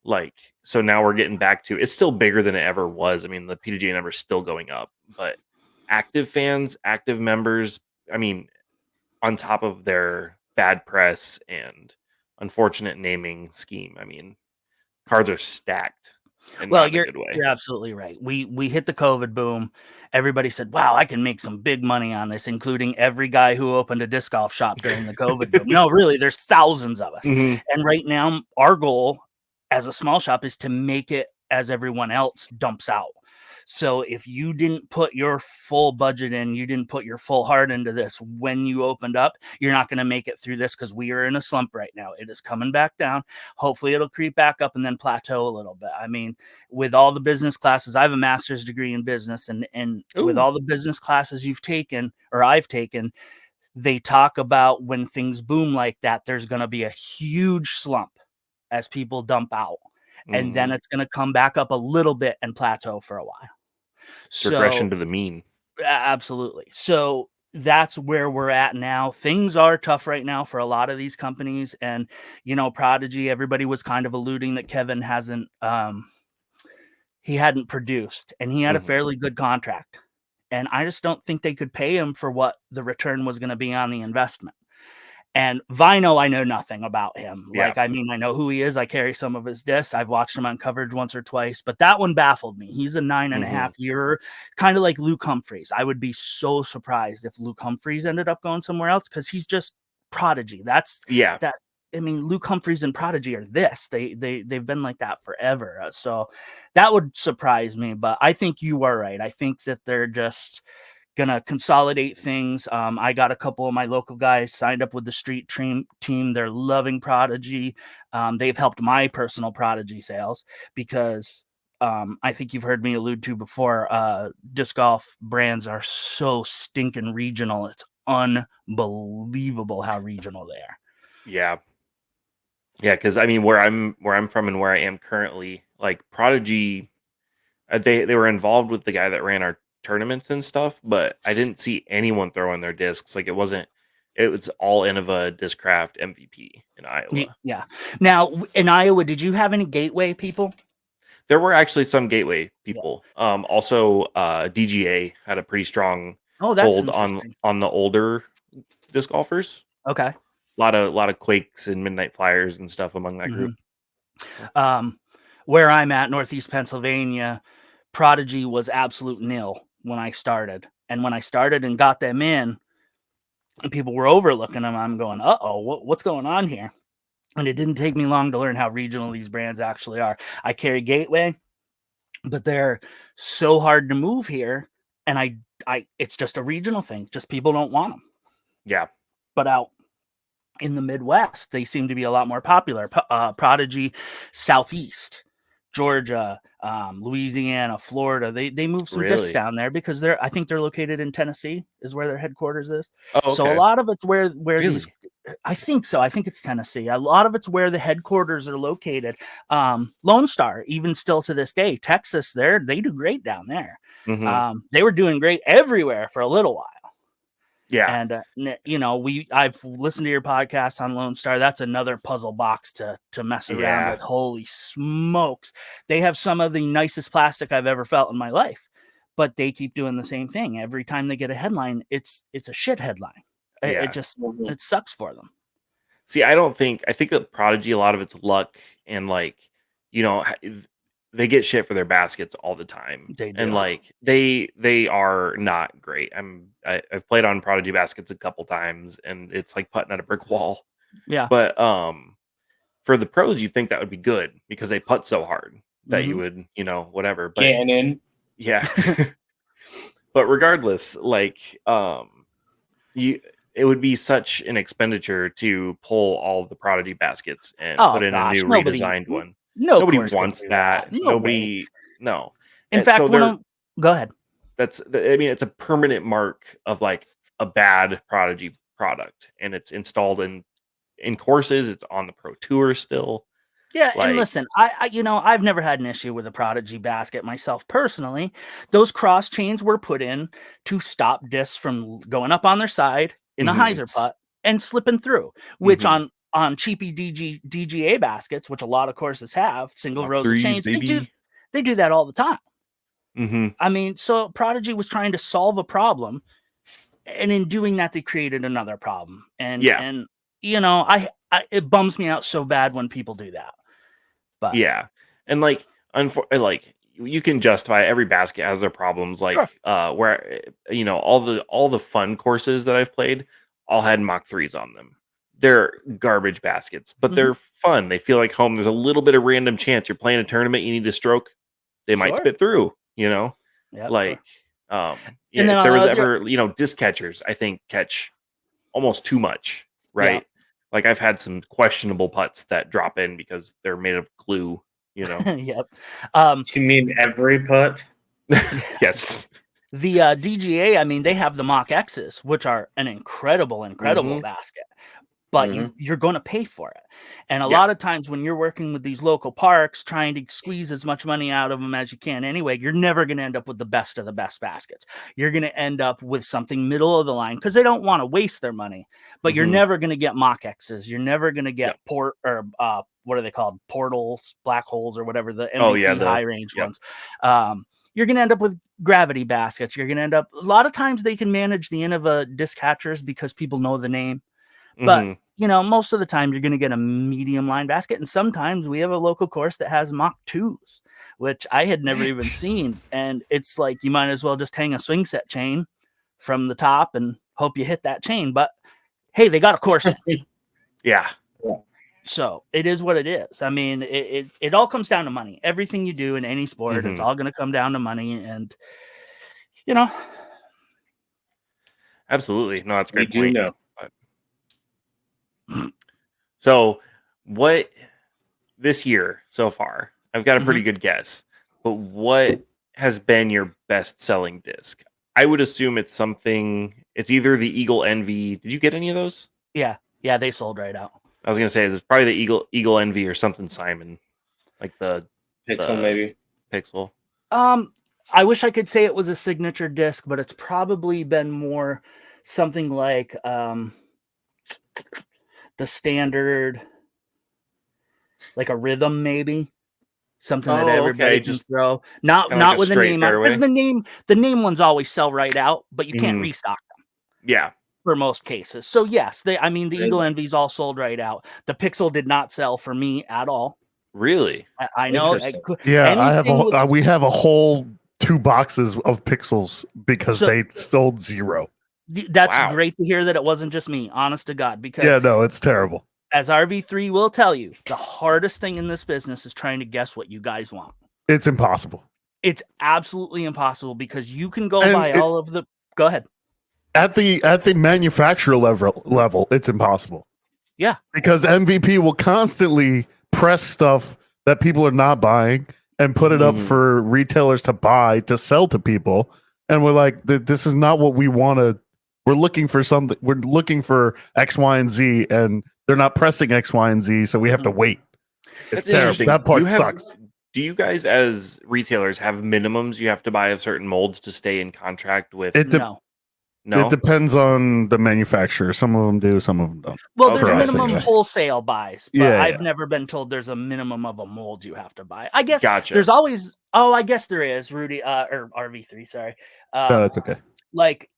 [SPEAKER 1] Like, so now we're getting back to, it's still bigger than it ever was. I mean, the PDGA number is still going up, but active fans, active members, I mean, on top of their bad press and unfortunate naming scheme, I mean, cards are stacked.
[SPEAKER 4] Well, you're absolutely right. We hit the COVID boom. Everybody said, wow, I can make some big money on this, including every guy who opened a disc golf shop during the COVID boom. No, really, there's thousands of us. And right now, our goal as a small shop is to make it as everyone else dumps out. So if you didn't put your full budget in, you didn't put your full heart into this when you opened up, you're not going to make it through this because we are in a slump right now. It is coming back down. Hopefully it'll creep back up and then plateau a little bit. I mean, with all the business classes, I have a master's degree in business, and with all the business classes you've taken or I've taken, they talk about when things boom like that, there's going to be a huge slump as people dump out. And then it's going to come back up a little bit and plateau for a while.
[SPEAKER 1] It's regression to the mean.
[SPEAKER 4] Absolutely. So that's where we're at now. Things are tough right now for a lot of these companies. And, you know, Prodigy, everybody was kind of alluding that Kevin hasn't, he hadn't produced, and he had a fairly good contract. And I just don't think they could pay him for what the return was going to be on the investment. And Vino, I know nothing about him.
[SPEAKER 1] Yeah.
[SPEAKER 4] Like, I mean, I know who he is. I carry some of his discs. I've watched him on coverage once or twice, but that one baffled me. He's a 9.5 year, kind of like Luke Humphries. I would be so surprised if Luke Humphries ended up going somewhere else, because he's just Prodigy. That's that. I mean, Luke Humphries and Prodigy are this. They've been like that forever. So that would surprise me. But I think you are right. I think that they're just gonna consolidate things. I got a couple of my local guys signed up with the street team. They're loving Prodigy. They've helped my personal Prodigy sales because I think you've heard me allude to before. Disc golf brands are so stinking regional. It's unbelievable how regional they are.
[SPEAKER 1] Yeah. Yeah, because I mean, where I'm from and where I am currently, like Prodigy, they were involved with the guy that ran our tournaments and stuff, but I didn't see anyone throwing their discs. Like it was all Innova Discraft MVP in Iowa.
[SPEAKER 4] Yeah. Now in Iowa, did you have any Gateway people?
[SPEAKER 1] There were actually some Gateway people. Yeah. Also, DGA had a pretty strong hold on the older disc golfers.
[SPEAKER 4] Okay.
[SPEAKER 1] A lot of Quakes and Midnight Flyers and stuff among that group.
[SPEAKER 4] Where I'm at, Northeast Pennsylvania, Prodigy was absolute nil when I started. And when I started and got them in, and people were overlooking them, I'm going, what's going on here? And it didn't take me long to learn how regional these brands actually are. I carry Gateway, but they're so hard to move here. And I it's just a regional thing. Just people don't want them.
[SPEAKER 1] Yeah.
[SPEAKER 4] But out in the Midwest, they seem to be a lot more popular. Prodigy, Southeast, Georgia, Louisiana, Florida. They moved some discs down there because I think they're located in Tennessee is where their headquarters is. Oh, okay. So a lot of it's where these. I think so. I think it's Tennessee. A lot of it's where the headquarters are located. Lone Star, even still to this day, Texas, they do great down there. They were doing great everywhere for a little while. Yeah. And, you know, I've listened to your podcast on Lone Star. That's another puzzle box to mess around with. Holy smokes. They have some of the nicest plastic I've ever felt in my life, but they keep doing the same thing. Every time they get a headline, it's a shit headline. It sucks for them.
[SPEAKER 1] See, I think that Prodigy, a lot of it's luck and like, you know, they get shit for their baskets all the time. They do. And like they are not great. I've played on Prodigy baskets a couple times and it's like putting at a brick wall.
[SPEAKER 4] Yeah.
[SPEAKER 1] But for the pros, you think that would be good because they putt so hard that you would, you know, whatever. But
[SPEAKER 2] Gannon.
[SPEAKER 1] Yeah. But regardless, like it would be such an expenditure to pull all of the Prodigy baskets and put in a new redesigned one. Nobody wants that. Nobody. No.
[SPEAKER 4] In fact, go ahead.
[SPEAKER 1] It's a permanent mark of like a bad Prodigy product, and it's installed in courses. It's on the Pro Tour still.
[SPEAKER 4] Yeah, and listen, I've never had an issue with a Prodigy basket myself personally. Those cross chains were put in to stop discs from going up on their side in a hyzer putt and slipping through, which on cheapy DGA baskets, which a lot of courses have, single rows of chains, they do that all the time. I mean, so Prodigy was trying to solve a problem, and in doing that, they created another problem. And you know, it bums me out so bad when people do that. But
[SPEAKER 1] yeah, and like you can justify every basket has their problems. Like where you know all the fun courses that I've played all had Mach 3s on them. They're garbage baskets, but they're fun. They feel like home. There's a little bit of random chance. You're playing a tournament, you need to stroke. They might spit through, you know, if there was ever, you know, disc catchers, I think catch almost too much, right? Yeah. Like I've had some questionable putts that drop in because they're made of glue, you know?
[SPEAKER 2] You mean every putt?
[SPEAKER 1] Yes.
[SPEAKER 4] The DGA, I mean, they have the Mach X's, which are an incredible basket. But you're going to pay for it. And a lot of times when you're working with these local parks, trying to squeeze as much money out of them as you can anyway, you're never going to end up with the best of the best baskets. You're going to end up with something middle of the line because they don't want to waste their money. But you're never going to get Mach X's. You're never going to get what are they called? Portals, black holes, or whatever, the MVP high range ones. You're going to end up with gravity baskets. You're going to end up, a lot of times they can manage the Innova disc catchers because people know the name. But, most of the time you're going to get a medium line basket. And sometimes we have a local course that has Mach 2s, which I had never even seen. And it's like, you might as well just hang a swing set chain from the top and hope you hit that chain. But hey, they got a course.
[SPEAKER 1] Yeah.
[SPEAKER 4] So it is what it is. I mean, it all comes down to money. Everything you do in any sport, it's all going to come down to money. And,
[SPEAKER 1] Absolutely. No, that's a great
[SPEAKER 2] point.
[SPEAKER 1] Know. So what this year so far, I've got a pretty good guess, but what has been your best selling disc? I would assume it's either the Eagle Envy. Did you get any of those?
[SPEAKER 4] Yeah, they sold right out.
[SPEAKER 1] I was going to say it's probably the Eagle Envy or something, Simon, like the
[SPEAKER 2] Pixel, maybe
[SPEAKER 1] Pixel.
[SPEAKER 4] I wish I could say it was a signature disc, but it's probably been more something like the standard, like a rhythm, maybe something that everybody can throw. Not with a name, because the name ones always sell right out, but you can't restock them.
[SPEAKER 1] Yeah,
[SPEAKER 4] for most cases. So yes, the Eagle Envy's all sold right out. The Pixel did not sell for me at all.
[SPEAKER 1] Really?
[SPEAKER 4] I know.
[SPEAKER 3] We have a whole 2 boxes of Pixels because they sold 0.
[SPEAKER 4] That's great to hear that it wasn't just me, honest to God. Because
[SPEAKER 3] it's terrible.
[SPEAKER 4] As RV3 will tell you, the hardest thing in this business is trying to guess what you guys want.
[SPEAKER 3] It's impossible.
[SPEAKER 4] It's absolutely impossible because you can go buy all of the. Go ahead.
[SPEAKER 3] At the manufacturer level, it's impossible.
[SPEAKER 4] Yeah,
[SPEAKER 3] because MVP will constantly press stuff that people are not buying and put it up for retailers to buy to sell to people, and we're like, this is not what we want to. We're looking for something. We're looking for X, Y, and Z, and they're not pressing X, Y, and Z, so we have to wait. It's terrible. That part sucks.
[SPEAKER 1] Do you guys, as retailers, have minimums you have to buy of certain molds to stay in contract with?
[SPEAKER 4] No.
[SPEAKER 3] It depends on the manufacturer. Some of them do, some of them don't.
[SPEAKER 4] Well, there's minimum wholesale buys, but I've never been told there's a minimum of a mold you have to buy. I guess there's always. Oh, I guess there is, Rudy, or RV3. Sorry.
[SPEAKER 3] No, that's okay.
[SPEAKER 4] Like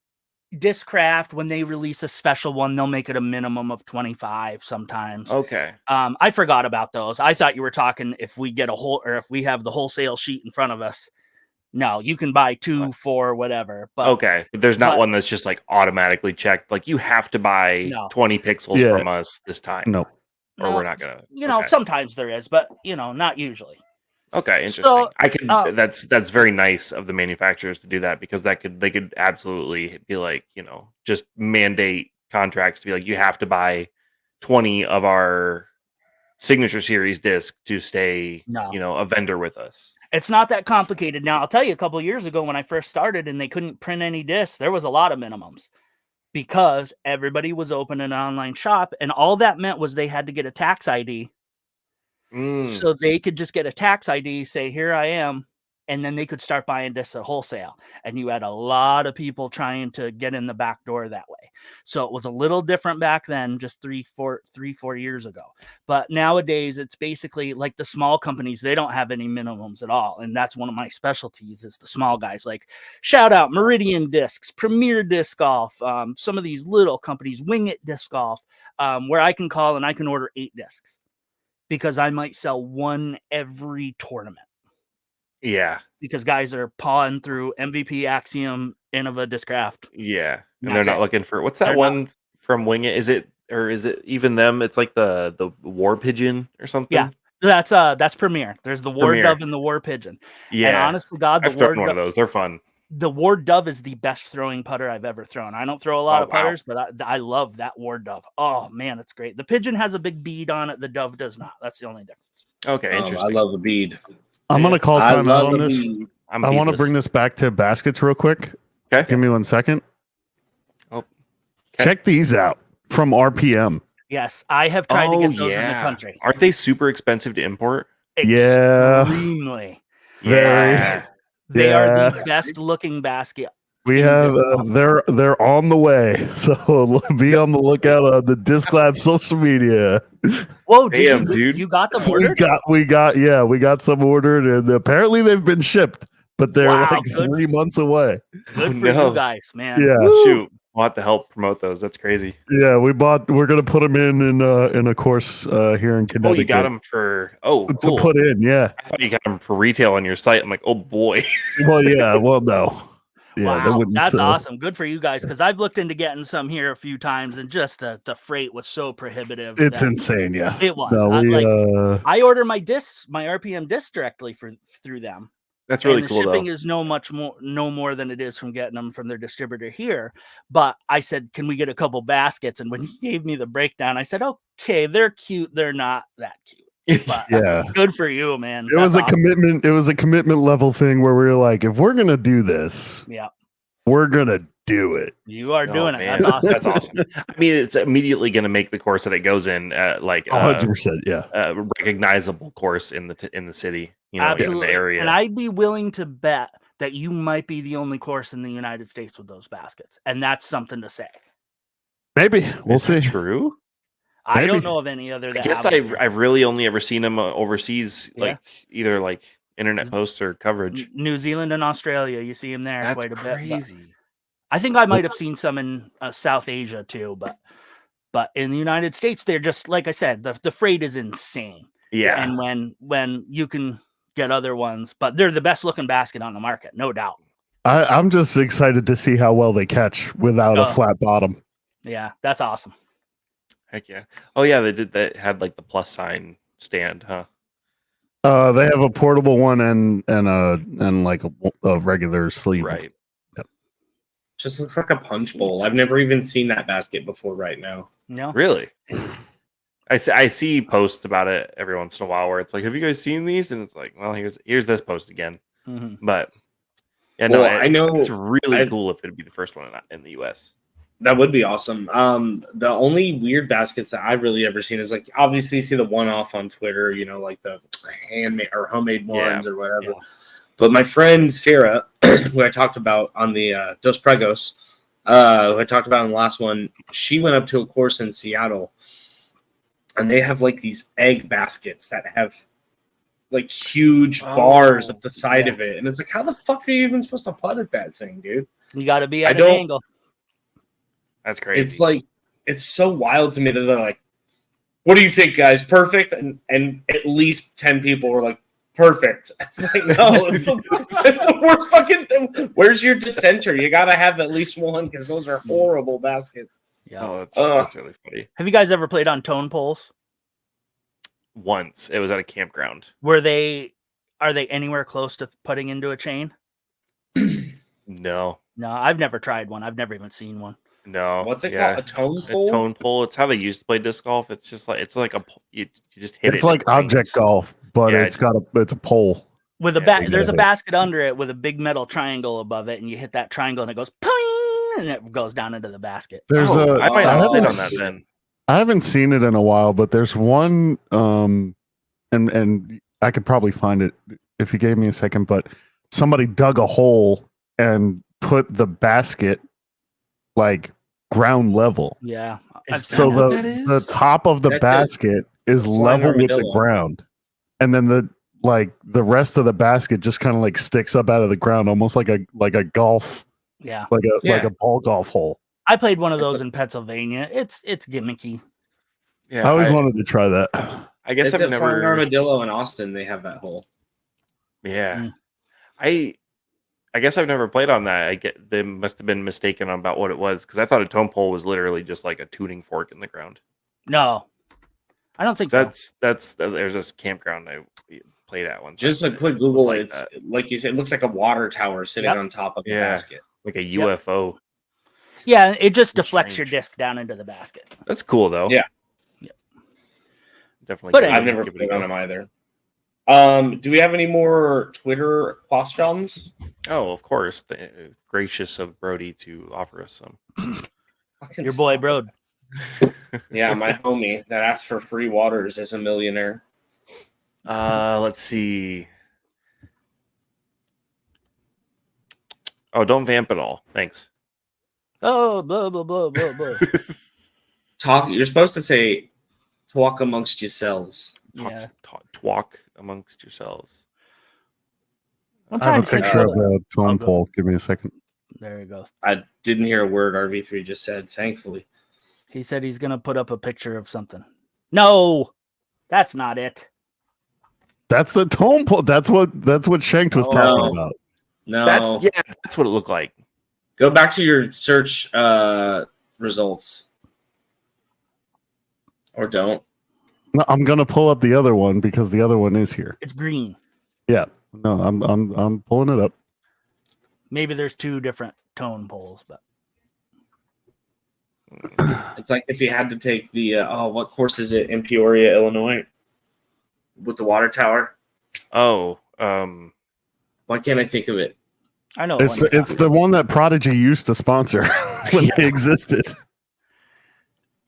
[SPEAKER 4] Discraft, when they release a special one, they'll make it a minimum of 25 sometimes.
[SPEAKER 1] Okay.
[SPEAKER 4] I forgot about those. I thought you were talking if we get if we have the wholesale sheet in front of us. No, you can buy 2 for whatever. But
[SPEAKER 1] okay, but there's not one that's just like automatically checked. Like you have to buy 20 pixels from us this time.
[SPEAKER 3] No,
[SPEAKER 1] we're not gonna.
[SPEAKER 4] Sometimes there is, but not usually.
[SPEAKER 1] Okay, interesting. So, that's very nice of the manufacturers to do that because they could absolutely be like, just mandate contracts to be like, you have to buy 20 of our signature series disc to stay, a vendor with us.
[SPEAKER 4] It's not that complicated. Now, I'll tell you, a couple of years ago when I first started and they couldn't print any discs, there was a lot of minimums because everybody was opening an online shop, and all that meant was they had to get a tax ID. So they could just get a tax ID, say, here I am, and then they could start buying discs at wholesale. And you had a lot of people trying to get in the back door that way. So it was a little different back then, just 3-4 years ago. But nowadays, it's basically like the small companies, they don't have any minimums at all. And that's one of my specialties is the small guys. Like, shout out Meridian Discs, Premier Disc Golf, some of these little companies, Wing It Disc Golf, where I can call and I can order 8 discs because I might sell 1 every tournament.
[SPEAKER 1] Yeah.
[SPEAKER 4] Because guys are pawing through MVP, Axiom, Innova, Discraft.
[SPEAKER 1] Yeah. And they're not looking for what's that one from Wing It? Is it even them? It's like the War Pigeon or something.
[SPEAKER 4] Yeah. That's Premier. There's the War Dove and the War Pigeon.
[SPEAKER 1] Yeah.
[SPEAKER 4] And honest to God,
[SPEAKER 1] I've thrown one of those. They're fun.
[SPEAKER 4] The War Dove is the best throwing putter I've ever thrown. I don't throw a lot of putters, but I love that War Dove. Oh man, it's great. The Pigeon has a big bead on it. The Dove does not. That's the only difference.
[SPEAKER 1] Okay, interesting.
[SPEAKER 2] I love the bead.
[SPEAKER 3] I'm going to call time out on this. I want to bring this back to baskets real quick.
[SPEAKER 1] Okay.
[SPEAKER 3] Give me 1 second.
[SPEAKER 1] Oh, okay.
[SPEAKER 3] Check these out from RPM.
[SPEAKER 4] Yes, I have tried to get those in the country.
[SPEAKER 1] Aren't they super expensive to import?
[SPEAKER 3] Yeah.
[SPEAKER 4] Extremely.
[SPEAKER 3] Very.
[SPEAKER 1] Yeah.
[SPEAKER 4] They are
[SPEAKER 3] Yeah.
[SPEAKER 4] the best looking basket.
[SPEAKER 3] We have they're on the way, so be on the lookout on the DiscLab social media.
[SPEAKER 4] Whoa,
[SPEAKER 1] Damn,
[SPEAKER 4] dude!
[SPEAKER 1] dude.
[SPEAKER 4] You got them ordered?
[SPEAKER 3] we got some ordered, and apparently they've been shipped, but they're
[SPEAKER 4] Wow,
[SPEAKER 3] like
[SPEAKER 4] good.
[SPEAKER 3] 3 months away.
[SPEAKER 4] Good for
[SPEAKER 1] no.
[SPEAKER 4] you guys, man.
[SPEAKER 3] Yeah.
[SPEAKER 4] Woo!
[SPEAKER 1] Shoot, we'll have to help promote those. That's crazy.
[SPEAKER 3] Yeah, we're gonna put them in a course here in Connecticut.
[SPEAKER 1] Oh, you got them for cool.
[SPEAKER 3] To put in, yeah.
[SPEAKER 1] I thought you got them for retail on your site. I'm like, oh boy.
[SPEAKER 3] Well, yeah, well, no. Yeah,
[SPEAKER 4] Wow, that's awesome. Good for you guys, because I've looked into getting some here a few times, and just the freight was so prohibitive.
[SPEAKER 3] It's insane, yeah.
[SPEAKER 4] It was.
[SPEAKER 3] No,
[SPEAKER 4] I order my RPM discs directly through them.
[SPEAKER 1] That's really
[SPEAKER 4] the
[SPEAKER 1] cool.
[SPEAKER 4] Shipping
[SPEAKER 1] though.
[SPEAKER 4] is no more than it is from getting them from their distributor here. But I said, can we get a couple baskets? And when he gave me the breakdown, I said, okay, they're cute. They're not that cute. But
[SPEAKER 3] yeah,
[SPEAKER 4] good for you, man.
[SPEAKER 3] It was a commitment. It was a commitment level thing where we were like, if we're gonna do this,
[SPEAKER 4] yeah,
[SPEAKER 3] we're gonna do it.
[SPEAKER 4] You are doing it.
[SPEAKER 1] Man.
[SPEAKER 4] That's awesome.
[SPEAKER 1] That's awesome. I mean, it's immediately going to make the course that it goes in like
[SPEAKER 3] 100%. Yeah,
[SPEAKER 1] recognizable course in the city. You know,
[SPEAKER 4] absolutely.
[SPEAKER 1] in the area.
[SPEAKER 4] And I'd be willing to bet that you might be the only course in the United States with those baskets, and that's something to say.
[SPEAKER 3] Maybe we'll see.
[SPEAKER 1] True.
[SPEAKER 4] I don't know of any other.
[SPEAKER 1] I guess I've really only ever seen them overseas, like either like internet posts or coverage.
[SPEAKER 4] New Zealand and Australia, you see them there.
[SPEAKER 1] That's
[SPEAKER 4] quite a
[SPEAKER 1] crazy.
[SPEAKER 4] Bit. I think I might have seen some in South Asia too, but in the United States, they're just like I said, the freight is insane.
[SPEAKER 1] Yeah,
[SPEAKER 4] and when you can get other ones, but they're the best looking basket on the market, no doubt.
[SPEAKER 3] I'm just excited to see how well they catch without a flat bottom.
[SPEAKER 4] Yeah, that's awesome.
[SPEAKER 1] Heck yeah. Oh yeah, they did that. Had like the plus sign stand, huh?
[SPEAKER 3] They have a portable one and like a regular sleeve.
[SPEAKER 1] Right.
[SPEAKER 3] Yep.
[SPEAKER 2] Just looks like a punch bowl. I've never even seen that basket before right now.
[SPEAKER 4] No.
[SPEAKER 1] Really? I see posts about it every once in a while where it's like, have you guys seen these? And it's like, well, here's this post again.
[SPEAKER 4] Mm-hmm.
[SPEAKER 1] But yeah, no,
[SPEAKER 2] I know
[SPEAKER 1] it's really cool if it'd be the first one in the US.
[SPEAKER 2] That would be awesome. The only weird baskets that I've really ever seen is like obviously you see the one-off on Twitter, you know, like the handmade or homemade ones or whatever. Yeah. But my friend Sarah, who I talked about on the Dos Pregos, who I talked about in the last one, she went up to a course in Seattle, and they have like these egg baskets that have like huge bars up the side of it, and it's like, how the fuck are you even supposed to putt at that thing, dude?
[SPEAKER 4] You got to be at an angle.
[SPEAKER 1] That's crazy.
[SPEAKER 2] It's like, it's so wild to me that they're like, what do you think, guys? Perfect? And at least 10 people were like, perfect. It's like, no, it's the worst fucking thing. Where's your dissenter? You got to have at least one because those are horrible baskets.
[SPEAKER 1] Yeah. Oh, that's really funny.
[SPEAKER 4] Have you guys ever played on tone poles?
[SPEAKER 1] Once. It was at a campground.
[SPEAKER 4] Are they anywhere close to putting into a chain?
[SPEAKER 1] No.
[SPEAKER 4] No, I've never tried one. I've never even seen one.
[SPEAKER 1] No.
[SPEAKER 2] What's it called? A tone pole?
[SPEAKER 1] A tone pole. It's how they used to play disc golf. It's just like you just hit it.
[SPEAKER 3] It's like object golf, but it's a pole.
[SPEAKER 4] With there's a basket under it with a big metal triangle above it, and you hit that triangle and it goes ping, and it goes down into the basket.
[SPEAKER 1] I might have played on that then.
[SPEAKER 3] I haven't seen it in a while, but there's one and I could probably find it if you gave me a second, but somebody dug a hole and put the basket like ground level.
[SPEAKER 4] Yeah.
[SPEAKER 3] So the top of the basket is level with the ground. And then the rest of the basket just kind of like sticks up out of the ground, almost like a golf.
[SPEAKER 4] Yeah.
[SPEAKER 3] Like a ball golf hole.
[SPEAKER 4] I played one of those in Pennsylvania. It's gimmicky.
[SPEAKER 3] Yeah. I always wanted to try that.
[SPEAKER 1] I guess
[SPEAKER 2] I've never Armadillo in Austin, they have that hole.
[SPEAKER 1] Yeah. I guess I've never played on that. They must have been mistaken about what it was because I thought a tone pole was literally just like a tuning fork in the ground.
[SPEAKER 4] No, I don't think so.
[SPEAKER 1] There's this campground I played at once.
[SPEAKER 2] Just a quick Google. It's like you said, it looks like a water tower sitting on top of the basket,
[SPEAKER 1] like a UFO.
[SPEAKER 4] Yeah, it just deflects your disc down into the basket.
[SPEAKER 1] That's cool though.
[SPEAKER 2] Yeah,
[SPEAKER 1] definitely.
[SPEAKER 2] But I've never played on them either. Do we have any more Twitter questions?
[SPEAKER 1] Oh, of course. Gracious of Brody to offer us some.
[SPEAKER 4] Your boy, Brode.
[SPEAKER 2] Yeah, my homie that asked for free waters is a millionaire.
[SPEAKER 1] Let's see. Oh, don't vamp at all. Thanks.
[SPEAKER 4] Oh, blah, blah, blah, blah, blah.
[SPEAKER 2] Talk. You're supposed to say, "Talk amongst yourselves."
[SPEAKER 4] Yeah.
[SPEAKER 1] Talk amongst yourselves.
[SPEAKER 4] I'm
[SPEAKER 3] I
[SPEAKER 4] trying
[SPEAKER 3] have a
[SPEAKER 4] to think
[SPEAKER 3] picture
[SPEAKER 4] of
[SPEAKER 3] of the tone
[SPEAKER 4] I'll go.
[SPEAKER 3] pole. Give me a second.
[SPEAKER 4] There you go.
[SPEAKER 2] I didn't hear a word RV3 just said. Thankfully,
[SPEAKER 4] He said he's gonna put up a picture of something. No, that's not it.
[SPEAKER 3] That's the tone pole. That's what Shanked was
[SPEAKER 4] Oh.
[SPEAKER 3] talking about.
[SPEAKER 2] no.
[SPEAKER 1] That's what it looked like.
[SPEAKER 2] Go back to your search results, or don't.
[SPEAKER 3] No, I'm gonna pull up the other one because the other one is here.
[SPEAKER 4] It's green.
[SPEAKER 3] Yeah. No, I'm pulling it up.
[SPEAKER 4] Maybe there's two different tone poles, but
[SPEAKER 2] It's like if you had to take the what course is it in Peoria, Illinois, with the water tower?
[SPEAKER 1] Oh,
[SPEAKER 2] Why can't I think of it?
[SPEAKER 4] I know
[SPEAKER 3] It's the one that Prodigy used to sponsor when they existed.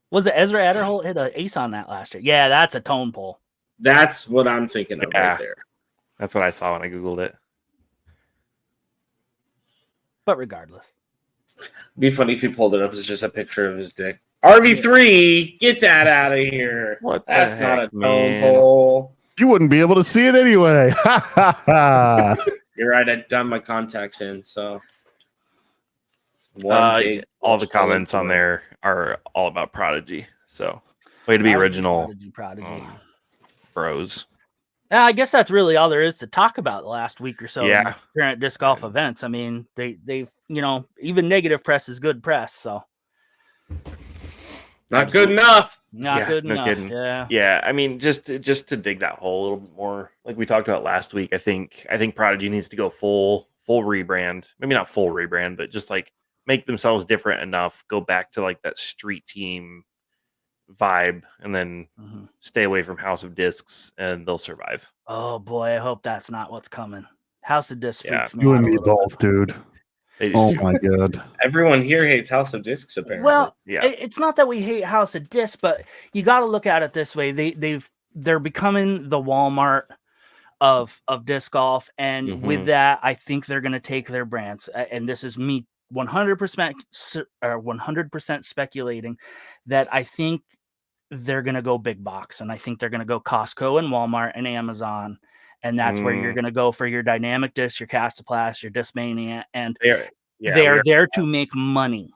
[SPEAKER 4] Was it Ezra Adderholt hit an ace on that last year? Yeah, that's a tone pole.
[SPEAKER 2] That's what I'm thinking of
[SPEAKER 1] Yeah.
[SPEAKER 2] right there.
[SPEAKER 1] that's what I saw when I Googled it.
[SPEAKER 4] But regardless,
[SPEAKER 2] Be funny if he pulled it up as just a picture of his dick. RV3, get that out of here.
[SPEAKER 1] What the
[SPEAKER 2] That's not a
[SPEAKER 1] heck,
[SPEAKER 2] tone
[SPEAKER 1] man?
[SPEAKER 2] pole.
[SPEAKER 3] You wouldn't be able to see it anyway. Ha ha ha.
[SPEAKER 2] You're right. I done my contacts in, so.
[SPEAKER 1] All the comments on there are all about Prodigy. So way to be original,
[SPEAKER 4] Prodigy.
[SPEAKER 1] bros.
[SPEAKER 4] Yeah, I guess that's really all there is to talk about the last week or so. in
[SPEAKER 1] Yeah.
[SPEAKER 4] current disc golf events. I mean, they've even negative press is good press. So
[SPEAKER 2] Not good enough.
[SPEAKER 4] not
[SPEAKER 1] Yeah,
[SPEAKER 4] good
[SPEAKER 1] no
[SPEAKER 4] enough.
[SPEAKER 1] kidding.
[SPEAKER 4] Yeah.
[SPEAKER 1] Yeah, I mean, just to dig that hole a little bit more, like we talked about last week. I think Prodigy needs to go full rebrand. Maybe not full rebrand, but just like make themselves different enough. Go back to like that street team vibe, and then stay away from House of Discs, and they'll survive.
[SPEAKER 4] Oh boy, I hope that's not what's coming. House of Disc
[SPEAKER 1] Yeah.
[SPEAKER 4] freaks me
[SPEAKER 3] You
[SPEAKER 4] out
[SPEAKER 3] and
[SPEAKER 4] a
[SPEAKER 3] me
[SPEAKER 4] little bit.
[SPEAKER 3] both, dude.
[SPEAKER 1] They-
[SPEAKER 3] Oh my god.
[SPEAKER 2] Everyone here hates House of Discs, apparently.
[SPEAKER 4] Well,
[SPEAKER 1] Yeah.
[SPEAKER 4] it's not that we hate House of Disc, but you got to look at it this way. They're becoming the Walmart of disc golf, and with that, I think they're going to take their brands. And this is me 100% speculating that I think they're going to go big box, and I think they're going to go Costco and Walmart and Amazon. And that's where you're going to go for your dynamic disc, your Castoplast, your Discmania, and they're there to make money.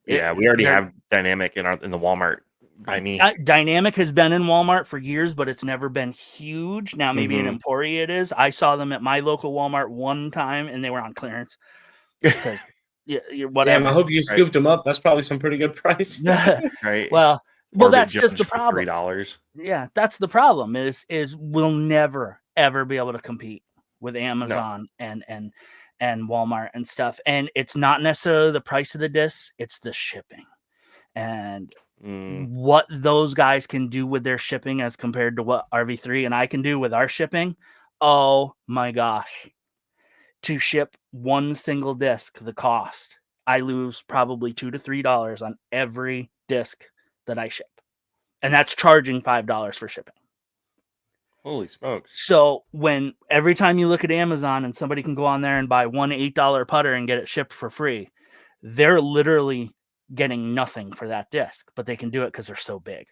[SPEAKER 1] Yeah, we already have Dynamic in the Walmart by me.
[SPEAKER 4] Dynamic has been in Walmart for years, but it's never been huge. Now maybe in Emporia it is. I saw them at my local Walmart one time, and they were on clearance. Because whatever.
[SPEAKER 2] Damn, I hope you scooped them up. That's probably some pretty good price.
[SPEAKER 1] Right.
[SPEAKER 4] Well, that's just the problem.
[SPEAKER 1] $3.
[SPEAKER 4] Yeah, that's the problem. Is we'll never ever be able to compete with Amazon and Walmart and stuff. And it's not necessarily the price of the discs; it's the shipping and what those guys can do with their shipping as compared to what RV3 and I can do with our shipping. Oh my gosh! To ship one single disc, the cost I lose probably $2 to $3 on every disc that I ship. And that's charging $5 for shipping.
[SPEAKER 1] Holy smokes.
[SPEAKER 4] So when every time you look at Amazon and somebody can go on there and buy one $8 putter and get it shipped for free, they're literally getting nothing for that disc, but they can do it because they're so big.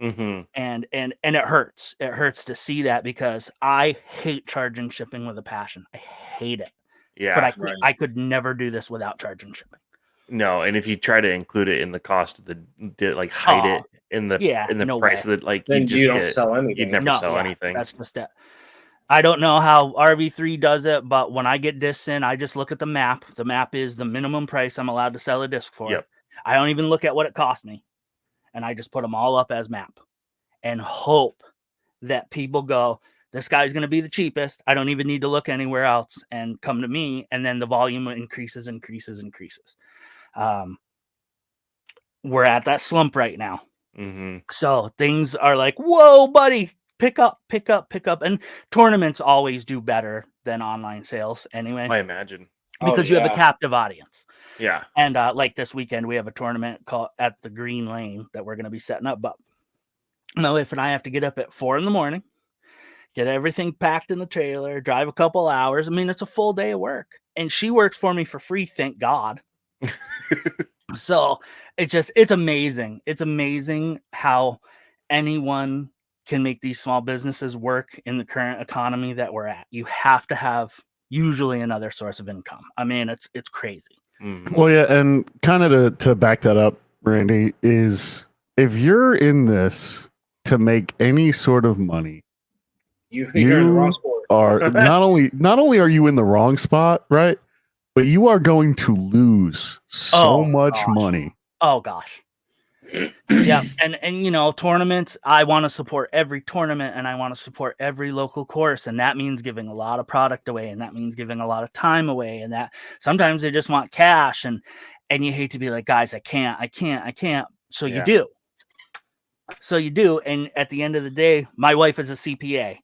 [SPEAKER 4] And it hurts. It hurts to see that because I hate charging shipping with a passion. I hate it.
[SPEAKER 1] Yeah.
[SPEAKER 4] But I could never do this without charging shipping.
[SPEAKER 1] No, and if you try to include it in the cost of hide it in the price of the
[SPEAKER 2] then you don't sell anything.
[SPEAKER 1] You'd never sell anything.
[SPEAKER 4] That's just it. I don't know how RV3 does it, but when I get discs in, I just look at the map. The map is the minimum price I'm allowed to sell a disc for.
[SPEAKER 1] Yep.
[SPEAKER 4] I don't even look at what it cost me. And I just put them all up as map and hope that people go, this guy's going to be the cheapest. I don't even need to look anywhere else and come to me. And then the volume increases. We're at that slump right now. So things are like, whoa, buddy, pick up. And tournaments always do better than online sales anyway.
[SPEAKER 1] I imagine.
[SPEAKER 4] Because you have a captive audience.
[SPEAKER 1] Yeah.
[SPEAKER 4] And like this weekend, we have a tournament called at the Green Lane that we're going to be setting up. But my wife and I have to get up at 4 a.m, get everything packed in the trailer, drive a couple hours. I mean, it's a full day of work. And she works for me for free, thank God. So it's amazing. It's amazing how anyone can make these small businesses work in the current economy that we're at. You have to have usually another source of income. I mean, it's crazy.
[SPEAKER 3] Well, yeah, and kind of to back that up, Randy, is if you're in this to make any sort of money,
[SPEAKER 2] you're in the wrong sport.
[SPEAKER 3] Are not only are you in the wrong spot, right? But you are going to lose so much money.
[SPEAKER 4] Oh gosh. Yeah, and tournaments, I want to support every tournament and I want to support every local course, and that means giving a lot of product away, and that means giving a lot of time away, and that sometimes they just want cash, and you hate to be like, guys, I can't. So you do. And at the end of the day, my wife is a CPA.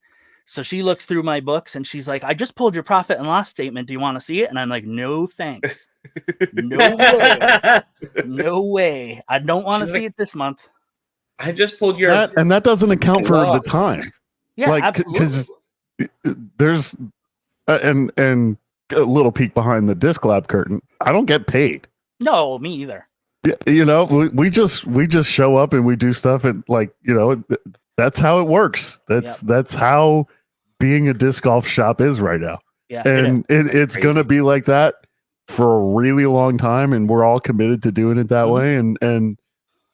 [SPEAKER 4] So she looks through my books and she's like, I just pulled your profit and loss statement. Do you want to see it? And I'm like, no, thanks. No way. No way. I don't want to see it this month.
[SPEAKER 2] I just pulled your...
[SPEAKER 3] and that doesn't account for the time.
[SPEAKER 4] Yeah, absolutely. Because
[SPEAKER 3] there's... and a little peek behind the DiscLab curtain. I don't get paid.
[SPEAKER 4] No, me either.
[SPEAKER 3] We just show up and we do stuff, and that's how it works. That's how being a disc golf shop is right now.
[SPEAKER 4] Yeah,
[SPEAKER 3] and it's going to be like that for a really long time, and we're all committed to doing it that way. And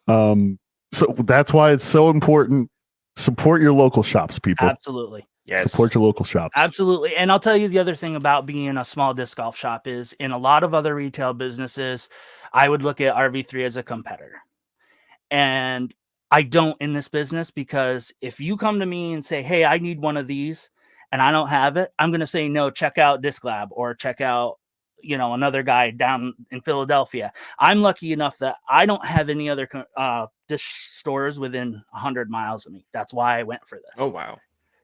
[SPEAKER 3] so that's why it's so important. Support your local shops, people.
[SPEAKER 4] Absolutely.
[SPEAKER 1] Yes.
[SPEAKER 3] Support your local shops.
[SPEAKER 4] Absolutely. And I'll tell you the other thing about being a small disc golf shop is in a lot of other retail businesses, I would look at RV3 as a competitor. And I don't in this business, because if you come to me and say, hey, I need one of these and I don't have it, I'm going to say, no, check out DiscLab or check out, another guy down in Philadelphia. I'm lucky enough that I don't have any other disc stores within 100 miles of me. That's why I went for this.
[SPEAKER 1] Oh, wow.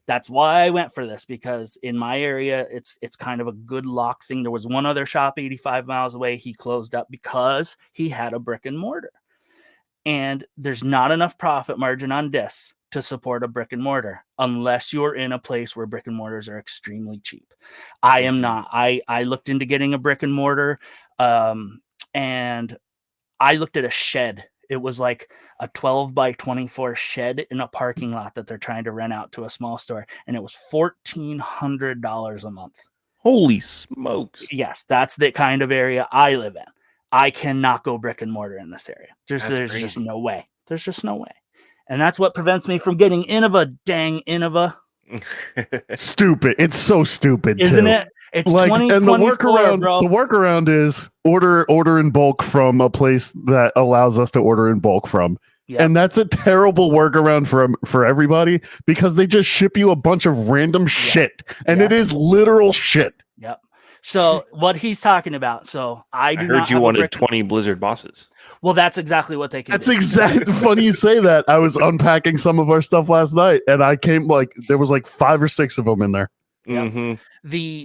[SPEAKER 4] That's why I went for this, because in my area, it's kind of a good lock thing. There was one other shop 85 miles away. He closed up because he had a brick and mortar. And there's not enough profit margin on discs to support a brick and mortar unless you're in a place where brick and mortars are extremely cheap. I am not. I looked into getting a brick and mortar, and I looked at a shed. It was like a 12 by 24 shed in a parking lot that they're trying to rent out to a small store. And it was $1,400 a month.
[SPEAKER 1] Holy smokes.
[SPEAKER 4] Yes, that's the kind of area I live in. I cannot go brick and mortar in this area. There's just no way. There's just no way. And that's what prevents me from getting Innova. Dang Innova.
[SPEAKER 3] Stupid. It's so stupid,
[SPEAKER 4] isn't
[SPEAKER 3] too.
[SPEAKER 4] It? It's
[SPEAKER 3] like, and the workaround,
[SPEAKER 4] bro.
[SPEAKER 3] The workaround is order in bulk from a place that allows us to order in bulk from. Yep. And that's a terrible workaround for everybody, because they just ship you a bunch of random shit, and it is literal shit.
[SPEAKER 4] Yep. So what he's talking about. So I
[SPEAKER 1] heard you wanted 20 Blizzard bosses.
[SPEAKER 4] Well, that's exactly what they can.
[SPEAKER 3] That's exactly funny you say that. I was unpacking some of our stuff last night, and I came there was 5 or 6 of them in there.
[SPEAKER 1] Mm-hmm.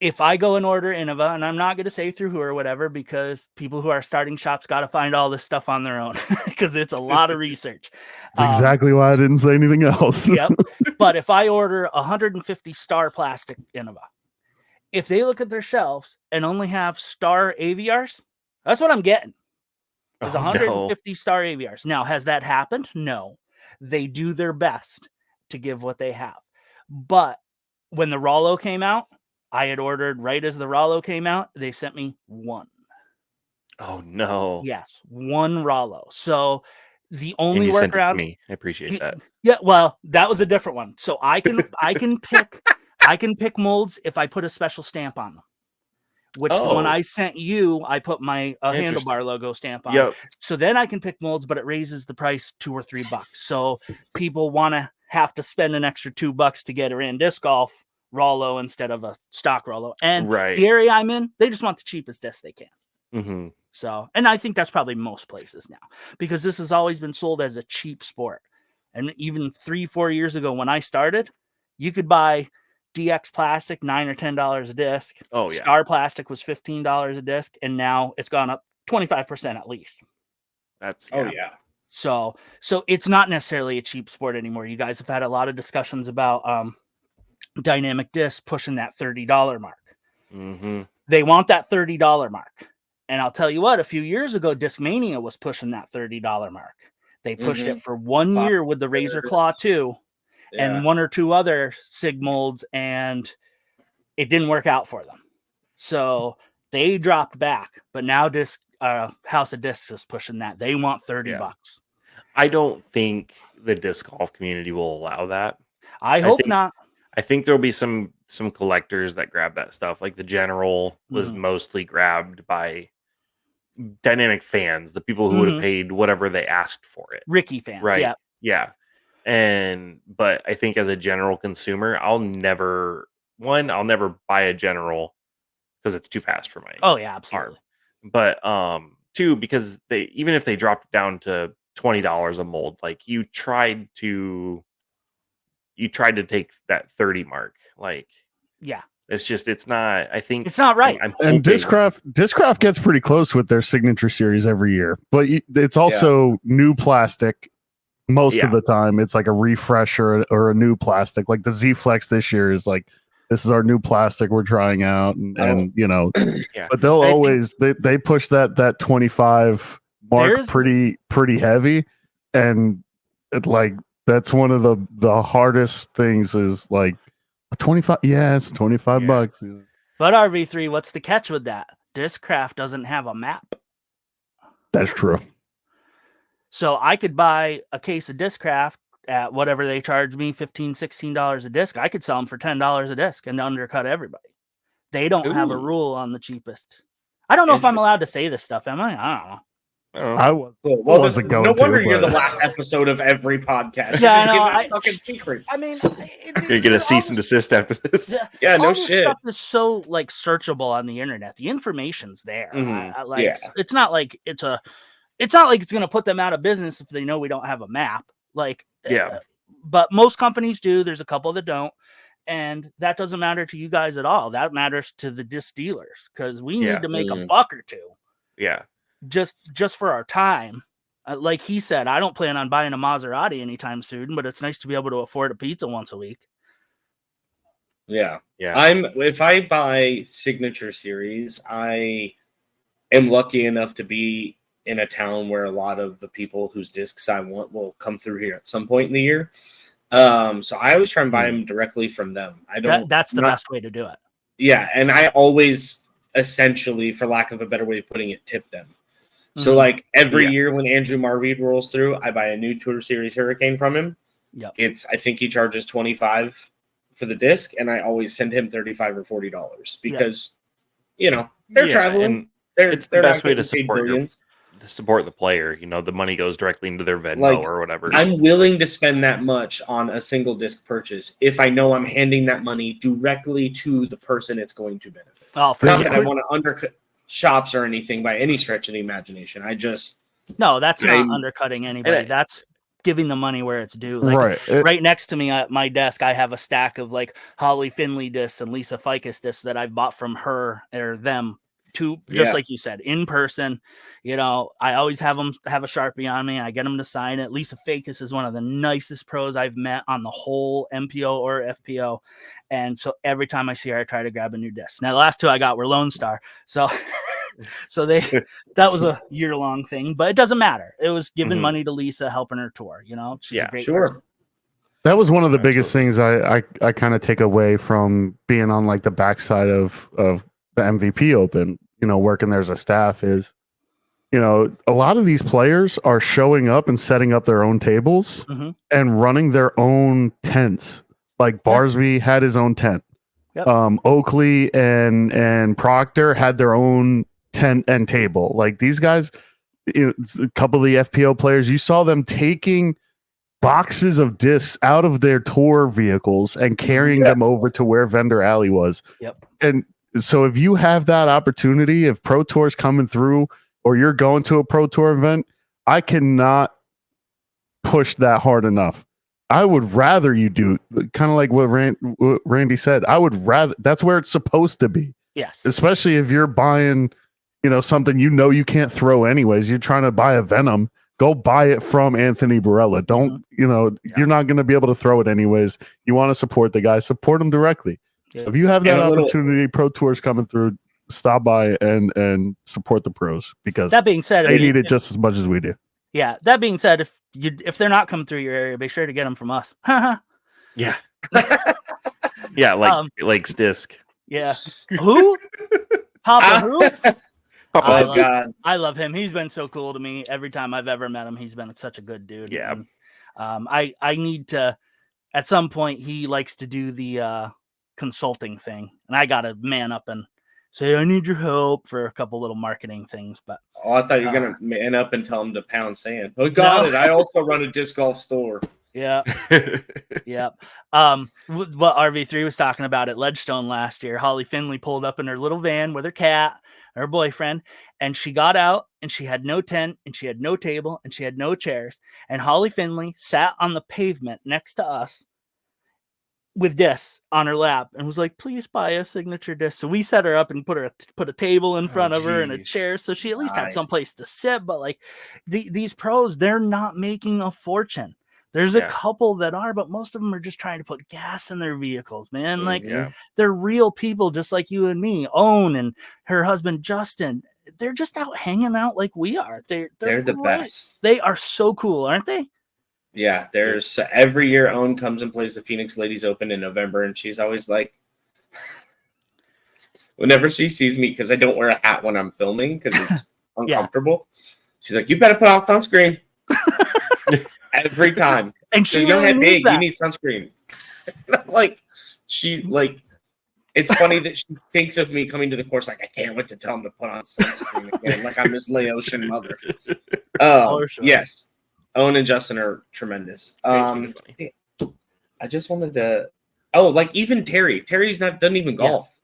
[SPEAKER 4] If I go and order Innova, and I'm not going to say through who or whatever, because people who are starting shops got to find all this stuff on their own, because it's a lot of research.
[SPEAKER 3] That's exactly why I didn't say anything else.
[SPEAKER 4] Yep. But if I order 150 star plastic Innova, if they look at their shelves and only have star AVRs, that's what I'm getting. Is 150 star AVRs. Now, has that happened? No. They do their best to give what they have. But when the Rollo came out, I had ordered right as the Rollo came out. They sent me 1.
[SPEAKER 1] Oh, no.
[SPEAKER 4] Yes, 1 Rollo. So the only workaround...
[SPEAKER 1] me. I appreciate that.
[SPEAKER 4] Yeah, well, that was a different one. So I can pick molds if I put a special stamp on them. Which the one I sent you, I put my handlebar logo stamp on.
[SPEAKER 1] Yep.
[SPEAKER 4] So then I can pick molds, but it raises the price $2 or $3. So people want to have to spend an extra $2 to get a Rand disc golf Rollo instead of a stock Rollo. And the area I'm in, they just want the cheapest disc they can.
[SPEAKER 1] Mm-hmm.
[SPEAKER 4] So, and I think that's probably most places now, because this has always been sold as a cheap sport. And even 3-4 years ago when I started, you could buy DX plastic $9 or $10 a disc.
[SPEAKER 1] Oh yeah.
[SPEAKER 4] Star plastic was $15 a disc, and now it's gone up 25% at least.
[SPEAKER 1] That's
[SPEAKER 2] Oh yeah.
[SPEAKER 4] So it's not necessarily a cheap sport anymore. You guys have had a lot of discussions about dynamic discs pushing that $30 mark.
[SPEAKER 1] Mm-hmm.
[SPEAKER 4] They want that $30 mark. And I'll tell you what, a few years ago, Discmania was pushing that $30 mark. They pushed it for 1 year with the Razor Claw 2 and 1 or 2 other SIG molds, and it didn't work out for them. So they dropped back, but now House of Discs is pushing that. They want $30.
[SPEAKER 1] I don't think the disc golf community will allow that.
[SPEAKER 4] I hope not.
[SPEAKER 1] I think there'll be some collectors that grab that stuff. Like the General was mostly grabbed by dynamic fans, the people who would have paid whatever they asked for it.
[SPEAKER 4] Ricky fans,
[SPEAKER 1] right? Yeah. But I think as a general consumer, I'll never buy a General because it's too fast for my
[SPEAKER 4] absolutely.
[SPEAKER 1] arm. But 2, because even if they dropped it down to $20 a mold, like you tried to take that 30 mark. Like,
[SPEAKER 4] yeah,
[SPEAKER 1] it's not, I think
[SPEAKER 4] it's not right.
[SPEAKER 3] And Discraft gets pretty close with their signature series every year, but it's also new plastic. Most of the time it's like a refresher or a new plastic. Like the Z Flex this year is like, this is our new plastic we're trying out, and you know, but they'll always they push that 25 mark pretty heavy, and like that's one of the hardest things is like 25. Yeah, it's $25 bucks.
[SPEAKER 4] But RV3, what's the catch with that? Discraft doesn't have a map.
[SPEAKER 3] That's true.
[SPEAKER 4] So I could buy a case of Discraft at whatever they charge me, $15, $16 a disc. I could sell them for $10 a disc and undercut everybody. They don't have a rule on the cheapest. I don't know if I'm allowed to say this stuff, am I? I don't know.
[SPEAKER 2] No wonder you're the last episode of every podcast.
[SPEAKER 4] Yeah, I know.
[SPEAKER 2] Fucking secrets.
[SPEAKER 4] I mean,
[SPEAKER 1] you get a cease and desist after this.
[SPEAKER 2] Yeah, no
[SPEAKER 4] this
[SPEAKER 2] shit.
[SPEAKER 4] Stuff is so like searchable on the internet. The information's there. It's not like it's going to put them out of business if they know we don't have a map. Like, but most companies do. There's a couple that don't, and that doesn't matter to you guys at all. That matters to the disc dealers because we need to make a buck or two.
[SPEAKER 1] Yeah.
[SPEAKER 4] Just for our time. Like he said, I don't plan on buying a Maserati anytime soon, but it's nice to be able to afford a pizza once a week.
[SPEAKER 2] Yeah. If I buy signature series, I am lucky enough to be in a town where a lot of the people whose discs I want will come through here at some point in the year. So I always try and buy them directly from them.
[SPEAKER 4] That's the best way to do it.
[SPEAKER 2] Yeah, and I always essentially, for lack of a better way of putting it, tip them. So like every year when Andrew Marvid rolls through, I buy a new Tour Series Hurricane from him.
[SPEAKER 4] Yep.
[SPEAKER 2] I think he charges $25 for the disc, and I always send him $35 or $40 because they're traveling.
[SPEAKER 1] It's the best way to support the player. You know, the money goes directly into their Venmo or whatever.
[SPEAKER 2] I'm willing to spend that much on a single disc purchase if I know I'm handing that money directly to the person it's going to benefit. Not that I want to undercut shops or anything by any stretch of the imagination. That's not undercutting anybody. That's giving the money where it's due. Like right next to me at my desk, I have a stack of like Holly Finley discs and Lisa Ficus discs that I've bought from her or them. Just like you said, in person. I always have them have a Sharpie on me. I get them to sign it. Lisa Ficus is one of the nicest pros I've met on the whole MPO or FPO. And so every time I see her, I try to grab a new disc. Now, the last 2 I got were Lone Star. So that was a year-long thing, but it doesn't matter. It was giving money to Lisa, helping her tour. She's a great person.
[SPEAKER 3] That was one of the biggest things I kind of take away from being on like the backside of the MVP Open, working there as a staff is, a lot of these players are showing up and setting up their own tables and running their own tents. Like Barsby had his own tent. Yep. Oakley and Proctor had their own tent and table. Like these guys, a couple of the FPO players, you saw them taking boxes of discs out of their tour vehicles and carrying them over to where Vendor Alley was.
[SPEAKER 4] Yep.
[SPEAKER 3] And so if you have that opportunity, if Pro Tour's coming through or you're going to a Pro Tour event, I cannot pushed that hard enough. I would rather you do kind of like what Randy said. I would rather, that's where it's supposed to be.
[SPEAKER 4] Yes.
[SPEAKER 3] Especially if you're buying, something you can't throw anyways. You're trying to buy a Venom. Go buy it from Anthony Barella. Don't, you're not going to be able to throw it anyways. You want to support the guy, support him directly. Yeah. If you have that opportunity, Pro Tour's coming through, stop by and support the pros, because
[SPEAKER 4] that being said,
[SPEAKER 3] they need it just as much as we do.
[SPEAKER 4] Yeah. That being said, if they're not coming through your area, be sure to get them from us.
[SPEAKER 1] Yeah. Yeah. Like Disc.
[SPEAKER 4] Yeah. Who? Papa who?
[SPEAKER 2] Oh God,
[SPEAKER 4] I love him. He's been so cool to me every time I've ever met him. He's been such a good dude.
[SPEAKER 1] Yeah.
[SPEAKER 4] And, I need to. At some point, he likes to do the consulting thing, and I got to man up and say I need your help for a couple little marketing things. But
[SPEAKER 2] I thought you were gonna man up and tell him to pound sand. Oh, got it. I also run a disc golf store.
[SPEAKER 4] Yeah. Yeah. What RV3 was talking about at Ledgestone last year, Holly Finley pulled up in her little van with her cat, her boyfriend, and she got out and she had no tent and she had no table and she had no chairs. And Holly Finley sat on the pavement next to us with discs on her lap and was like, please buy a signature disc. So we set her up and put a table in front of her and a chair. So she at least had someplace to sit. But like these pros, they're not making a fortune. There's a couple that are, but most of them are just trying to put gas in their vehicles, man. Like they're real people just like you and me. Owen and her husband, Justin, they're just out hanging out like we are. They're
[SPEAKER 2] the best.
[SPEAKER 4] They are so cool, aren't they?
[SPEAKER 2] Yeah, there's every year Owen comes and plays the Phoenix Ladies Open in November, and she's always like, whenever she sees me, because I don't wear a hat when I'm filming because it's uncomfortable, she's like, you better put on sunscreen. Every time.
[SPEAKER 4] And she
[SPEAKER 2] don't have big, you need sunscreen. It's funny that she thinks of me coming to the course like, I can't wait to tell him to put on sunscreen again, like I'm this Laotian mother. Sure. Yes. Owen and Justin are tremendous. I just wanted to even Terry's doesn't even golf.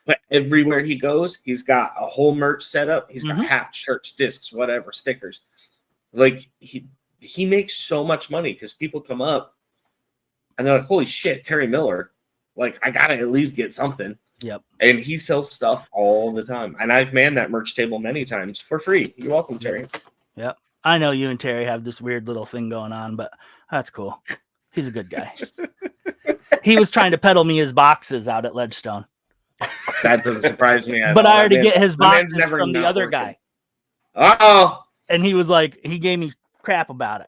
[SPEAKER 2] But everywhere he goes, he's got a whole merch set up. He's got hats, shirts, discs, whatever, stickers. Like he makes so much money because people come up and they're like, holy shit, Terry Miller. Like, I got to at least get something.
[SPEAKER 4] Yep.
[SPEAKER 2] And he sells stuff all the time. And I've manned that merch table many times for free. You're welcome, Terry.
[SPEAKER 4] Yep. I know you and Terry have this weird little thing going on, but that's cool. He's a good guy. He was trying to peddle me his boxes out at Ledgestone.
[SPEAKER 2] That doesn't surprise me.
[SPEAKER 4] But I already get his boxes from the other guy.
[SPEAKER 2] Uh-oh.
[SPEAKER 4] And he was like, he gave me crap about it.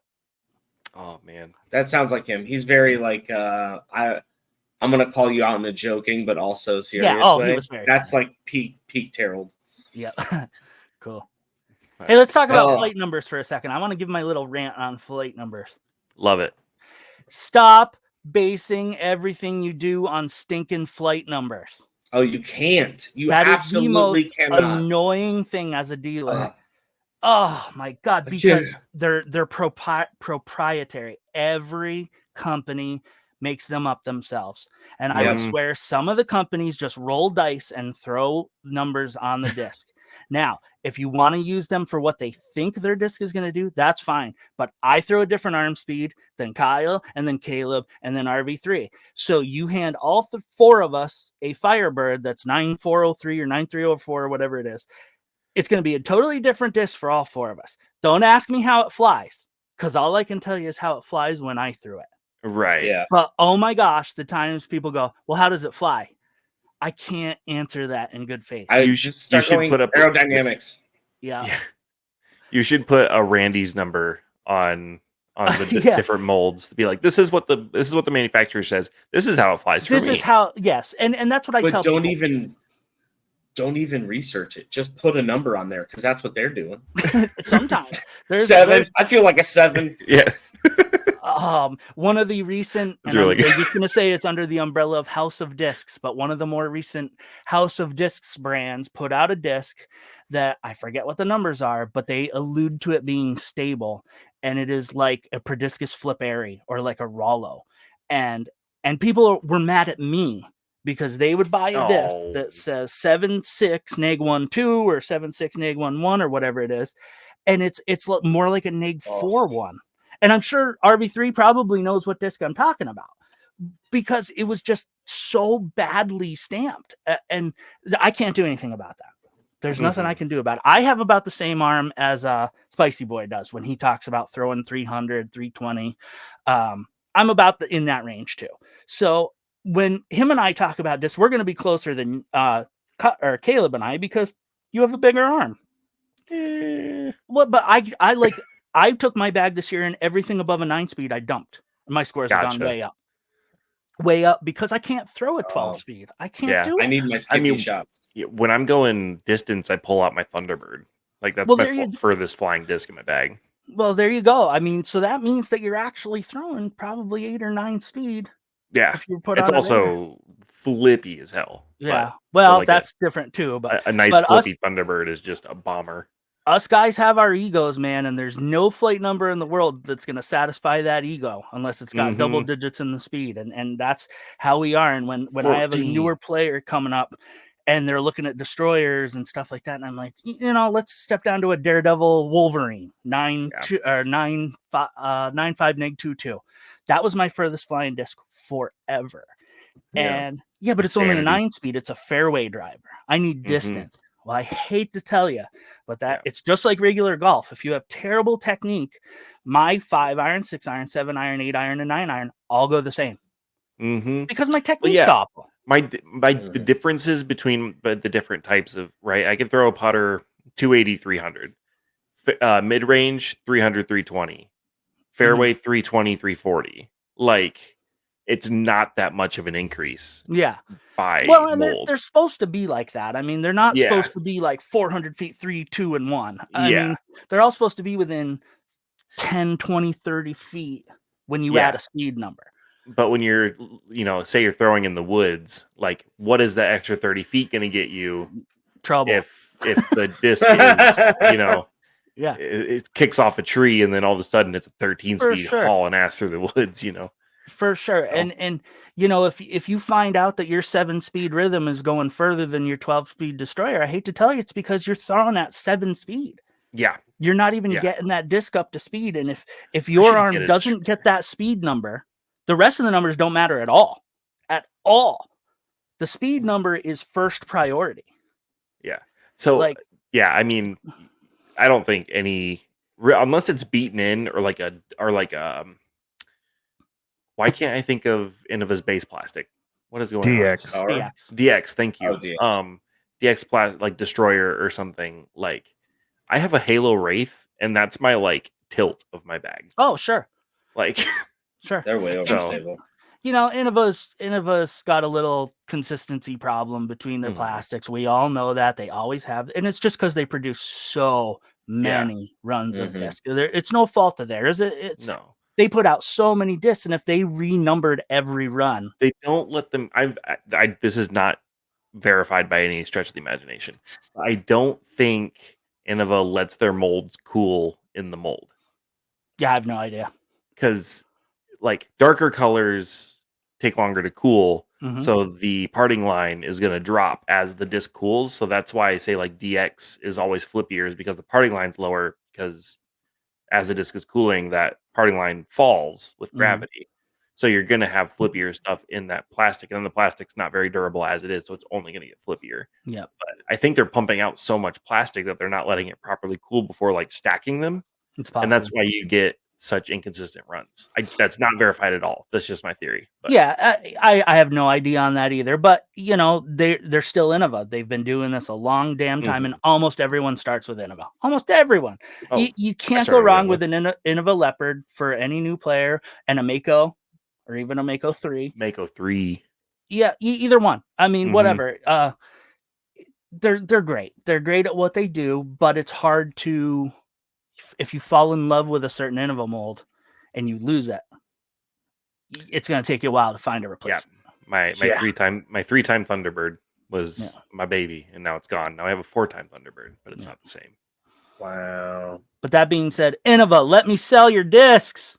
[SPEAKER 2] Oh man, that sounds like him. He's very like I'm gonna call you out in a joking but also serious way.
[SPEAKER 4] He was very
[SPEAKER 2] That's
[SPEAKER 4] funny.
[SPEAKER 2] like peak Terrell.
[SPEAKER 4] Yeah. Cool. Hey, let's talk about flight numbers for a second. I want to give my little rant on flight numbers.
[SPEAKER 1] Love it.
[SPEAKER 4] Stop basing everything you do on stinking flight numbers.
[SPEAKER 2] Oh, you can't.
[SPEAKER 4] That
[SPEAKER 2] absolutely
[SPEAKER 4] is the most annoying thing as a dealer. Oh my God, because they're proprietary. Every company makes them up themselves. And I would swear some of the companies just roll dice and throw numbers on the disc. Now, if you want to use them for what they think their disc is going to do, that's fine. But I throw a different arm speed than Kyle and then Caleb and then RV3. So you hand all four of us a Firebird that's 9403 or 9304 or whatever it is. It's going to be a totally different disc for all four of us. Don't ask me how it flies, because all I can tell you is how it flies when I threw it.
[SPEAKER 1] Right.
[SPEAKER 2] Yeah.
[SPEAKER 4] But oh my gosh, the times people go, well, how does it fly? I can't answer that in good faith.
[SPEAKER 2] You should put up aerodynamics.
[SPEAKER 4] Yeah.
[SPEAKER 1] You should put a Randy's number on the different molds to be like, this is what the manufacturer says. This is how it flies for me.
[SPEAKER 4] This is how, yes. And that's what I tell people.
[SPEAKER 2] Don't even research it. Just put a number on there because that's what they're doing.
[SPEAKER 4] Sometimes there's
[SPEAKER 2] 7. I feel like a 7.
[SPEAKER 1] Yeah.
[SPEAKER 4] One of the recent, and I'm just going to say it's under the umbrella of House of Discs, but one of the more recent House of Discs brands put out a disc that I forget what the numbers are, but they allude to it being stable, and it is like a Prodiscus Flip Airy or like a Rollo, and people were mad at me because they would buy a disc that says 7.6 neg 1.2 or 7.6 neg 1.1 or whatever it is, and it's more like a neg 4.1. And I'm sure RB3 probably knows what disc I'm talking about because it was just so badly stamped. And I can't do anything about that. There's nothing I can do about it. I have about the same arm as Spicy Boy does when he talks about throwing 300, 320. I'm about in that range too. So when him and I talk about this, we're going to be closer than Caleb and I because you have a bigger arm. Well, but I took my bag this year and everything above a 9-speed I dumped. My scores have gone way up because I can't throw a 12-speed. I can't do it.
[SPEAKER 2] I need my skippy shots.
[SPEAKER 1] When I'm going distance, I pull out my Thunderbird. Like that's my furthest flying disc in my bag.
[SPEAKER 4] Well, there you go. I mean, so that means that you're actually throwing probably 8 or 9 speed.
[SPEAKER 1] Yeah, it's also flippy as hell.
[SPEAKER 4] Yeah, well, that's different too. But
[SPEAKER 1] a nice flippy Thunderbird is just a bomber.
[SPEAKER 4] Us guys have our egos, man, and there's no flight number in the world that's going to satisfy that ego unless it's got double digits in the speed, and that's how we are. And when I have a newer player coming up and they're looking at destroyers and stuff like that, and I'm like, let's step down to a Daredevil Wolverine 9.5 neg 2.2. That was my furthest flying disc forever. And but it's only a 9-speed. It's a fairway driver. I need distance. Well, I hate to tell you, but it's just like regular golf. If you have terrible technique, my 5-iron, 6-iron, 7-iron, 8-iron, and 9-iron all go the same. Because my technique's awful.
[SPEAKER 1] The differences between the different types of, right? I can throw a putter 280, 300. Mid-range, 300, 320. Fairway, 320, 340. Like, it's not that much of an increase.
[SPEAKER 4] Yeah.
[SPEAKER 1] And
[SPEAKER 4] they're supposed to be like that. I mean, they're not supposed to be like 400 feet, 3, 2, and 1. I mean, they're all supposed to be within 10, 20, 30 feet when you add a speed number.
[SPEAKER 1] But when you're, say you're throwing in the woods, like, what is that extra 30 feet going to get you?
[SPEAKER 4] Trouble.
[SPEAKER 1] If the disc is, it kicks off a tree and then all of a sudden it's a 13-speed hauling ass through the woods,
[SPEAKER 4] For sure. So. And if you find out that your 7-speed rhythm is going further than your 12-speed destroyer, I hate to tell you, it's because you're throwing at 7 speed.
[SPEAKER 1] Yeah.
[SPEAKER 4] You're not even getting that disc up to speed. And if your arm doesn't get that speed number, the rest of the numbers don't matter at all. At all. The speed number is first priority.
[SPEAKER 1] Yeah. So I mean, I don't think unless it's beaten in why can't I think of Innova's base plastic? What is going on? DX, thank you. DX like destroyer or something. Like, I have a Halo Wraith, and that's my tilt of my bag.
[SPEAKER 4] Oh, sure.
[SPEAKER 2] Sure. They're way overstable.
[SPEAKER 4] Innova's got a little consistency problem between their plastics. We all know that. They always have, and it's just because they produce so many runs of disc. It's no fault of theirs. No. They put out so many discs, and if they renumbered every run,
[SPEAKER 1] they don't let them. This is not verified by any stretch of the imagination. I don't think Innova lets their molds cool in the mold.
[SPEAKER 4] Yeah, I have no idea.
[SPEAKER 1] Because darker colors take longer to cool, so the parting line is going to drop as the disc cools. So that's why I say DX is always flippier, is because the parting line's lower, because as the disc is cooling, that parting line falls with gravity. So you're going to have flippier stuff in that plastic, and then the plastic's not very durable as it is, so it's only going to get flippier.
[SPEAKER 4] Yeah.
[SPEAKER 1] But I think they're pumping out so much plastic that they're not letting it properly cool before stacking them.
[SPEAKER 4] It's possible.
[SPEAKER 1] And that's why you get such inconsistent runs. That's not verified at all. That's just my theory. But.
[SPEAKER 4] Yeah, I have no idea on that either. But they're still Innova. They've been doing this a long damn time, and almost everyone starts with Innova. Almost everyone. You can't go wrong with an Innova Leopard for any new player, and a Mako, or even a Mako 3.
[SPEAKER 1] Mako 3.
[SPEAKER 4] Yeah, either one. I mean, whatever. They're great. They're great at what they do, but it's hard to. If you fall in love with a certain Innova mold and you lose it, it's going to take you a while to find a replacement.
[SPEAKER 1] Yeah. My 3-time Thunderbird was my baby, and now it's gone. Now I have a 4-time Thunderbird, but it's not the same.
[SPEAKER 2] Wow.
[SPEAKER 4] But that being said, Innova, let me sell your discs.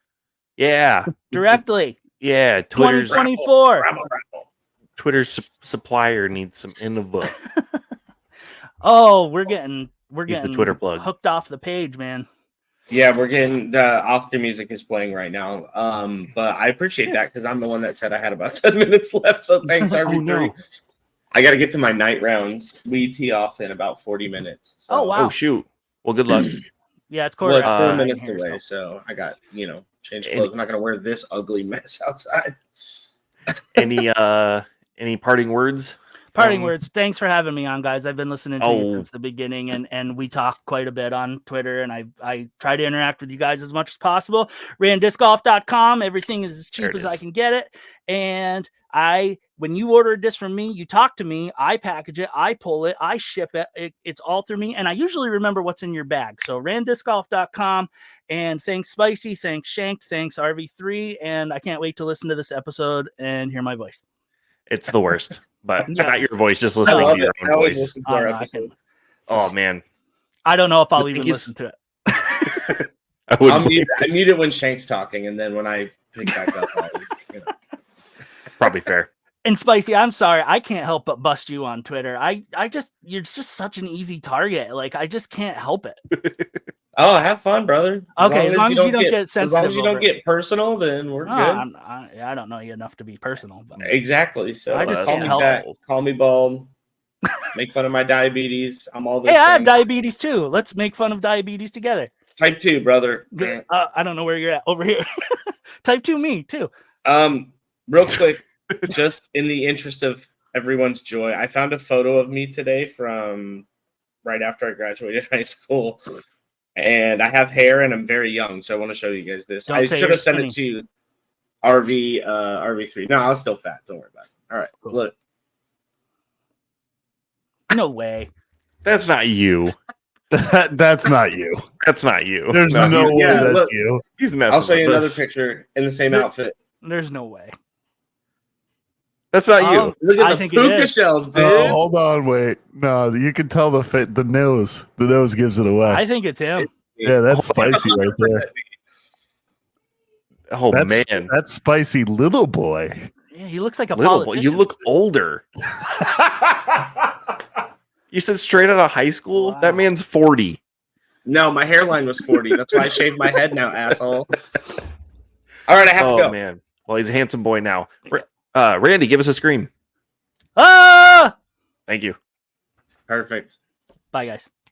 [SPEAKER 1] Yeah.
[SPEAKER 4] Directly.
[SPEAKER 1] Yeah.
[SPEAKER 4] 2024.
[SPEAKER 1] Twitter's supplier needs some Innova.
[SPEAKER 4] Oh, we're getting
[SPEAKER 1] the Twitter plug.
[SPEAKER 4] Hooked off the page, man.
[SPEAKER 2] Yeah, we're getting the Oscar music is playing right now. But I appreciate that because I'm the one that said I had about 10 minutes left. So thanks, RV3.
[SPEAKER 1] no.
[SPEAKER 2] I got to get to my night rounds. We tee off in about 40 minutes. So.
[SPEAKER 4] Oh, wow.
[SPEAKER 1] Oh, shoot. Well, good luck.
[SPEAKER 4] Yeah, it's
[SPEAKER 2] Well, it's 4
[SPEAKER 4] quarter
[SPEAKER 2] minutes
[SPEAKER 4] here,
[SPEAKER 2] away, so I got, change clothes. I'm not going to wear this ugly mess outside.
[SPEAKER 1] Any parting words?
[SPEAKER 4] Parting words. Thanks for having me on, guys. I've been listening to you
[SPEAKER 1] Oh.
[SPEAKER 4] since the beginning, and we talk quite a bit on Twitter, and I try to interact with you guys as much as possible. RandDiscGolf.com. Everything is as cheap as I can get it. And when you order a disc from me, you talk to me, I package it, I pull it, I ship it. It's all through me, and I usually remember what's in your bag. So RandDiscGolf.com. And thanks Spicy, thanks Shank, thanks RV3, and I can't wait to listen to this episode and hear my voice.
[SPEAKER 1] It's the worst, but
[SPEAKER 4] Yeah.
[SPEAKER 1] not your voice, just listening to your own voice.
[SPEAKER 2] Listen to our episodes.
[SPEAKER 1] Oh, man.
[SPEAKER 4] I don't know if I'll even listen to it.
[SPEAKER 2] I mute it when Shank's talking, and then when I pick back up,
[SPEAKER 1] Probably fair.
[SPEAKER 4] And Spicy, I'm sorry, I can't help but bust you on Twitter. You're just such an easy target. Like, I just can't help it.
[SPEAKER 2] Oh, have fun, brother.
[SPEAKER 4] As long as you don't get sensitive.
[SPEAKER 2] As long as you don't get personal, then we're good.
[SPEAKER 4] I don't know you enough to be personal. But
[SPEAKER 2] exactly. So
[SPEAKER 4] I just
[SPEAKER 2] call
[SPEAKER 4] can't
[SPEAKER 2] me
[SPEAKER 4] help
[SPEAKER 2] back.
[SPEAKER 4] it.
[SPEAKER 2] Call me bald. Make fun of my diabetes. I'm all this.
[SPEAKER 4] Hey, I have diabetes too. Let's make fun of diabetes together.
[SPEAKER 2] Type 2, brother.
[SPEAKER 4] I don't know where you're at. Over here. Type 2 me too.
[SPEAKER 2] Real quick, just in the interest of everyone's joy, I found a photo of me today from right after I graduated high school. And I have hair and I'm very young, so I want to show you guys this. I should have sent it to you, RV3. No, I was still fat. Don't worry about it. All right, cool. Look.
[SPEAKER 4] No way.
[SPEAKER 1] That's not you.
[SPEAKER 3] That's not you.
[SPEAKER 1] That's not you.
[SPEAKER 3] There's no way that's you.
[SPEAKER 1] He's messing.
[SPEAKER 2] I'll show you another
[SPEAKER 1] this.
[SPEAKER 2] picture in the same outfit.
[SPEAKER 4] There's no way.
[SPEAKER 1] That's not you.
[SPEAKER 2] Look at the puka shells, dude.
[SPEAKER 3] Oh, hold on, wait. No, you can tell the nose. The nose gives it away.
[SPEAKER 4] I think it's him.
[SPEAKER 3] Yeah, that's Spicy right there.
[SPEAKER 1] Oh, man.
[SPEAKER 3] That's Spicy little boy.
[SPEAKER 4] Yeah, he looks like a
[SPEAKER 1] little
[SPEAKER 4] politician.
[SPEAKER 1] boy. You look older. You said straight out of high school? Wow. That man's 40.
[SPEAKER 2] No, my hairline was 40. That's why I shaved my head now, asshole. All right, I have to go.
[SPEAKER 1] Oh, man. Well, he's a handsome boy now. Randy, give us a scream.
[SPEAKER 4] Ah!
[SPEAKER 1] Thank you.
[SPEAKER 2] Perfect.
[SPEAKER 4] Bye, guys.